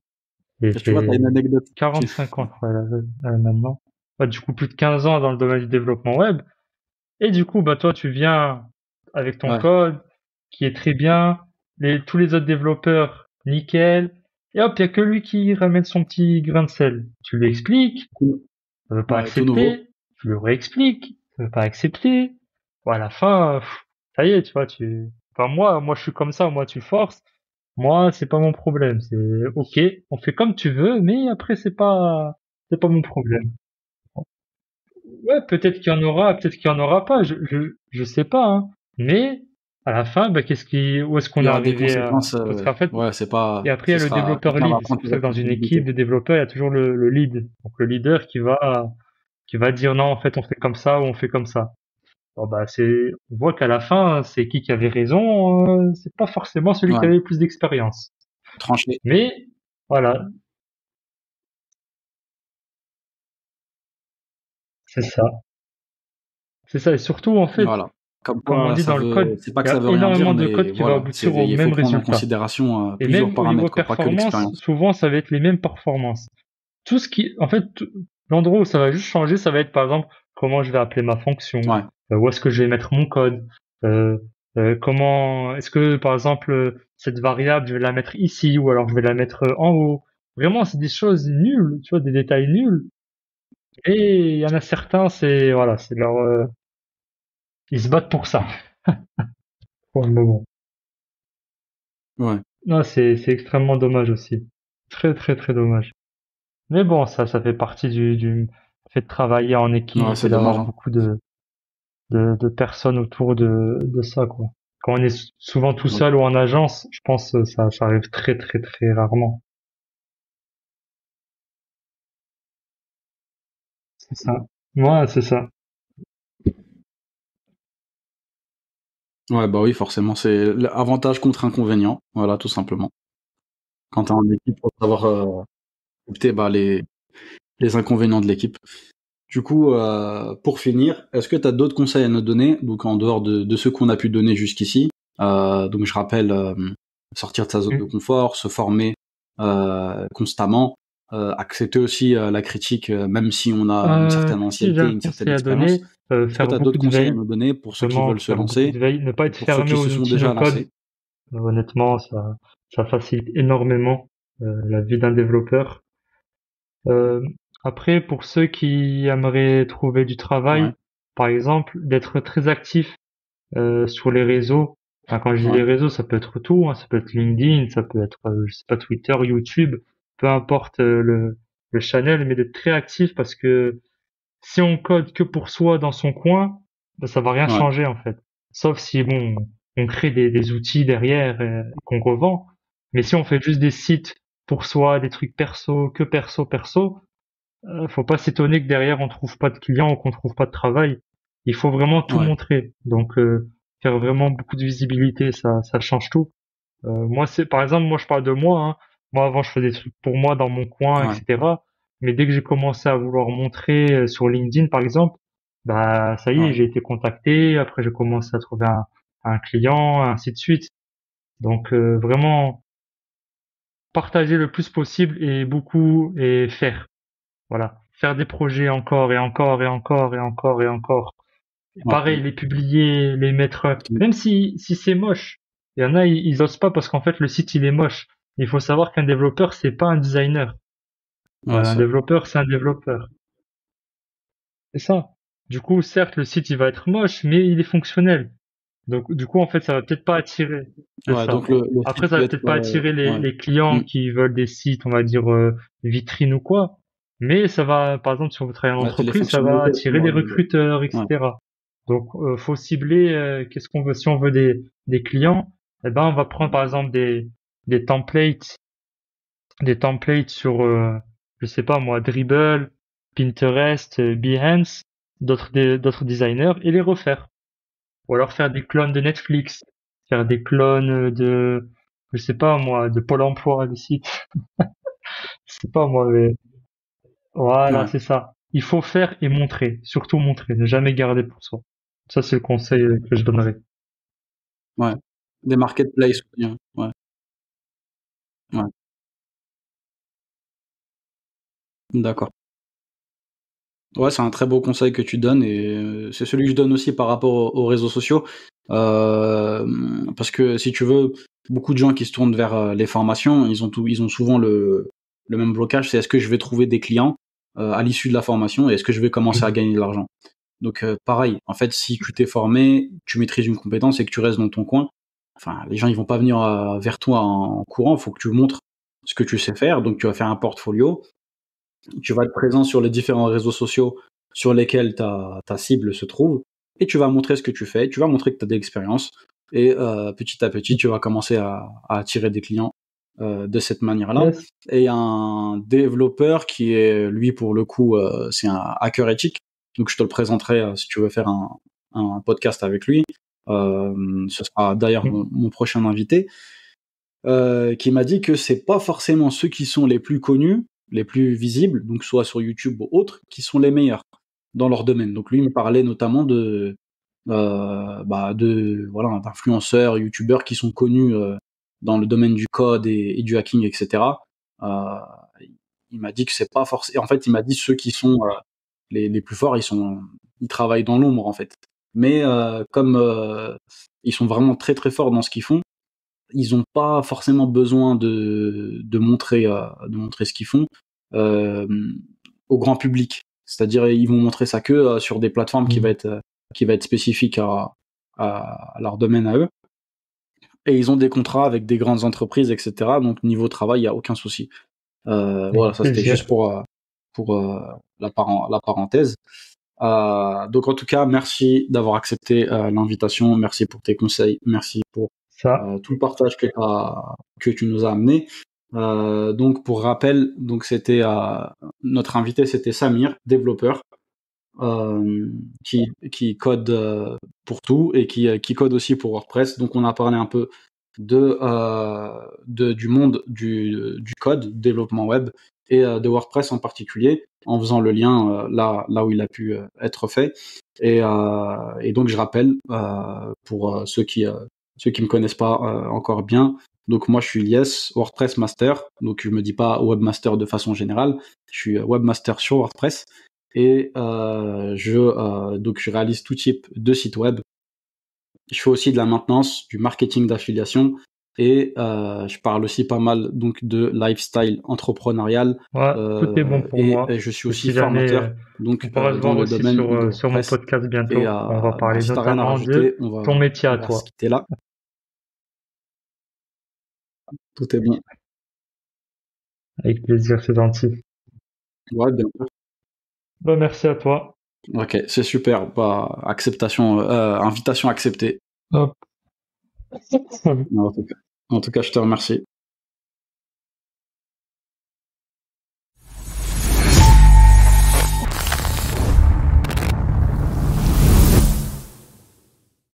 Et Et tu vois, t'as fait une anecdote. 45 ans, je crois, maintenant. Ouais, du coup, plus de 15 ans dans le domaine du développement web. Et du coup, bah, toi, tu viens avec ton Ouais, code, qui est très bien, tous les autres développeurs, nickel. Et hop, il y a que lui qui ramène son petit grain de sel. Tu lui expliques, ça veut pas ouais, tout nouveau. accepter, tu lui réexpliques, ça veut pas accepter. Bon, à la fin, ça y est, tu vois, enfin, moi, je suis comme ça, moi, tu forces. Moi, c'est pas mon problème. C'est ok, on fait comme tu veux, mais après, c'est pas mon problème. Ouais, peut-être qu'il y en aura, peut-être qu'il y en aura pas, je sais pas, hein. Mais, à la fin, bah, où est-ce Il qu'on y est aura des arrivé conséquences. parce qu'en fait, Ouais, c'est pas. et après, il y Ce a le sera développeur quelqu'un va lead. C'est prendre pour ses ça que dans une équipe responsabilités. de développeurs, il y a toujours le lead. Donc, le leader qui va dire non, en fait, on fait comme ça ou on fait comme ça. Bon, bah, on voit qu'à la fin, c'est qui avait raison, c'est pas forcément celui qui Ouais, avait le plus d'expérience. tranché. Mais, voilà, c'est ça. C'est ça. Et surtout, en fait, Voilà. Comme comme on quoi, dit dans le code, c'est pas il que y ça a veut rien dire, énormément de mais code qui va voilà, aboutir au il faut même prendre en résultat. considération Et plusieurs même au niveau paramètres, quoi, pas que performance, l'expérience. souvent, ça va être les mêmes performances. En fait, l'endroit où ça va juste changer, ça va être, par exemple, comment je vais appeler ma fonction, Ouais, où est-ce que je vais mettre mon code, euh, est-ce que, par exemple, cette variable, je vais la mettre ici, ou alors je vais la mettre en haut. Vraiment, c'est des choses nulles, tu vois, des détails nuls. Et il y en a certains, voilà, ils se battent pour ça, pour le moment. ouais, Non, c'est extrêmement dommage aussi. Très, très, très dommage. Mais bon, ça fait partie du fait de travailler en ouais, équipe et c'est dommage, d'avoir hein. beaucoup de personnes autour de ça, quoi. Quand on est souvent tout Ouais. seul ou en agence, je pense que ça arrive très, très, très rarement. C'est ça. Ouais, c'est ça. Ouais, bah oui, forcément, c'est l'avantage contre inconvénient, voilà, tout simplement. Quand t'es en équipe, faut savoir accepter bah, les inconvénients de l'équipe. Du coup, pour finir, est-ce que tu as d'autres conseils à nous donner, donc en dehors de ceux qu'on a pu donner jusqu'ici? Donc je rappelle, sortir de sa zone de Mm. confort, se former constamment, accepter aussi la critique, même si on a une certaine Si j'ai ancienneté, un une certaine conseil à expérience. donner, Est-ce que faire tu as beaucoup d'autres de conseils à veille, nous donner pour ceux qui vraiment veulent se faire beaucoup de lancer veille, ne pas ou être pour ceux fermé qui aux se sont outils no déjà code. lancés? Honnêtement, ça facilite énormément la vie d'un développeur. Euh, Après, pour ceux qui aimeraient trouver du travail, Ouais, par exemple, d'être très actif sur les réseaux. Enfin, quand je dis les ouais, réseaux, ça peut être tout, hein, ça peut être LinkedIn, ça peut être, je sais pas, Twitter, YouTube, peu importe le channel, mais d'être très actif parce que si on code que pour soi dans son coin, ben, ça va rien ouais, changer en fait. Sauf si bon, on crée des outils derrière qu'on revend. Mais si on fait juste des sites pour soi, des trucs perso, que perso, perso, faut pas s'étonner que derrière on trouve pas de clients ou qu'on trouve pas de travail. Il faut vraiment tout ouais, montrer. Donc faire vraiment beaucoup de visibilité, ça change tout. Moi c'est par exemple, moi je parle de moi, hein. Moi avant je faisais des trucs pour moi dans mon coin, ouais, etc. Mais dès que j'ai commencé à vouloir montrer sur LinkedIn par exemple, bah ça y est, ouais, j'ai été contacté. Après j'ai commencé à trouver un client, ainsi de suite. Donc vraiment partager le plus possible et beaucoup et faire. Voilà. Faire des projets encore et encore et encore et encore et encore. Et pareil, ouais, les publier, les mettre, même si c'est moche. Il y en a, ils osent pas parce qu'en fait, le site, il est moche. Il faut savoir qu'un développeur, c'est pas un designer. Ouais, Un ça. développeur, c'est un développeur. C'est ça. Du coup, certes, le site, il va être moche, mais il est fonctionnel. Donc, du coup, en fait, ça va peut-être pas attirer. C'est Ouais, ça. donc le Après, site ça peut va être, peut-être pas attirer ouais. les clients Mm. qui veulent des sites, on va dire, vitrines ou quoi. Mais ça va, par exemple, si on veut travailler en Ouais, c'est les entreprise, ça va fonctionnalités qui attirer vont des arriver. recruteurs, Ouais. etc. Donc, faut cibler, qu'est-ce qu'on veut. Si on veut des clients, eh ben, on va prendre, par exemple, des templates, des templates sur, je sais pas moi, Dribble, Pinterest, Behance, d'autres designers et les refaire. Ou alors faire des clones de Netflix, faire des clones de, je sais pas moi, de Pôle emploi, des sites. Je sais pas moi, mais voilà, Ouais. c'est ça. Il faut faire et montrer, surtout montrer, ne jamais garder pour soi. Ça, c'est le conseil que je donnerais. Ouais. Des marketplaces aussi, hein. Ouais. Ouais. D'accord. Ouais, c'est un très beau conseil que tu donnes et c'est celui que je donne aussi par rapport aux réseaux sociaux. Parce que si tu veux, beaucoup de gens qui se tournent vers les formations, ils ont souvent le même blocage, c'est est-ce que je vais trouver des clients à l'issue de la formation et est-ce que je vais commencer à gagner de l'argent. Donc pareil, en fait, si tu t'es formé, tu maîtrises une compétence et que tu restes dans ton coin, enfin, les gens ils vont pas venir vers toi en courant. Il faut que tu montres ce que tu sais faire. Donc tu vas faire un portfolio. Tu vas être présent sur les différents réseaux sociaux sur lesquels ta cible se trouve et tu vas montrer ce que tu fais, tu vas montrer que tu as de l'expérience et petit à petit, tu vas commencer à attirer des clients de cette manière-là. Yes, Et un développeur qui est, lui, pour le coup, c'est un hacker éthique. Donc, je te le présenterai si tu veux faire un podcast avec lui. Ce sera d'ailleurs mon prochain invité qui m'a dit que c'est pas forcément ceux qui sont les plus connus, les plus visibles, donc soit sur YouTube ou autres, qui sont les meilleurs dans leur domaine. Donc lui il me parlait notamment de voilà d'influenceurs, youtubeurs qui sont connus dans le domaine du code et du hacking, etc. Euh, il m'a dit que c'est pas forcément. En fait, il m'a dit ceux qui sont les plus forts, ils travaillent dans l'ombre en fait. Mais comme ils sont vraiment très très forts dans ce qu'ils font, ils ont pas forcément besoin de montrer ce qu'ils font euh, au grand public. C'est-à-dire ils vont montrer ça que sur des plateformes qui va être spécifique à leur domaine à eux. Et ils ont des contrats avec des grandes entreprises, etc. Donc niveau travail, il y a aucun souci. Voilà, avec ça c'était plaisir. juste pour la parenthèse. Donc en tout cas, merci d'avoir accepté l'invitation, merci pour tes conseils, merci pour Ça, tout le partage que tu nous as amené. Donc pour rappel, donc c'était notre invité, c'était Samir, développeur qui code pour tout et qui code aussi pour WordPress. Donc on a parlé un peu du monde du code, développement web et de WordPress en particulier, en faisant le lien là où il a pu être fait. Et donc je rappelle pour ceux qui me connaissent pas encore bien. Donc moi je suis Ilyes, WordPress Master. Donc je me dis pas Webmaster de façon générale. Je suis Webmaster sur WordPress et donc je réalise tout type de site web. Je fais aussi de la maintenance, du marketing d'affiliation et je parle aussi pas mal donc de lifestyle entrepreneurial ouais, tout est bon pour et moi. je suis Et aussi si jamais, formateur on donc pourra se dans voir le aussi domaine de sur mon WordPress. podcast Et bientôt. On va parler si t'as rien à notamment rajouter, de ton métier on à va se toi. quitter là. Tout est bon. Avec plaisir, c'est gentil. Ouais, bien sûr. Bah, merci à toi. Ok, c'est super. Bah, invitation acceptée. Hop. En tout cas, je te remercie.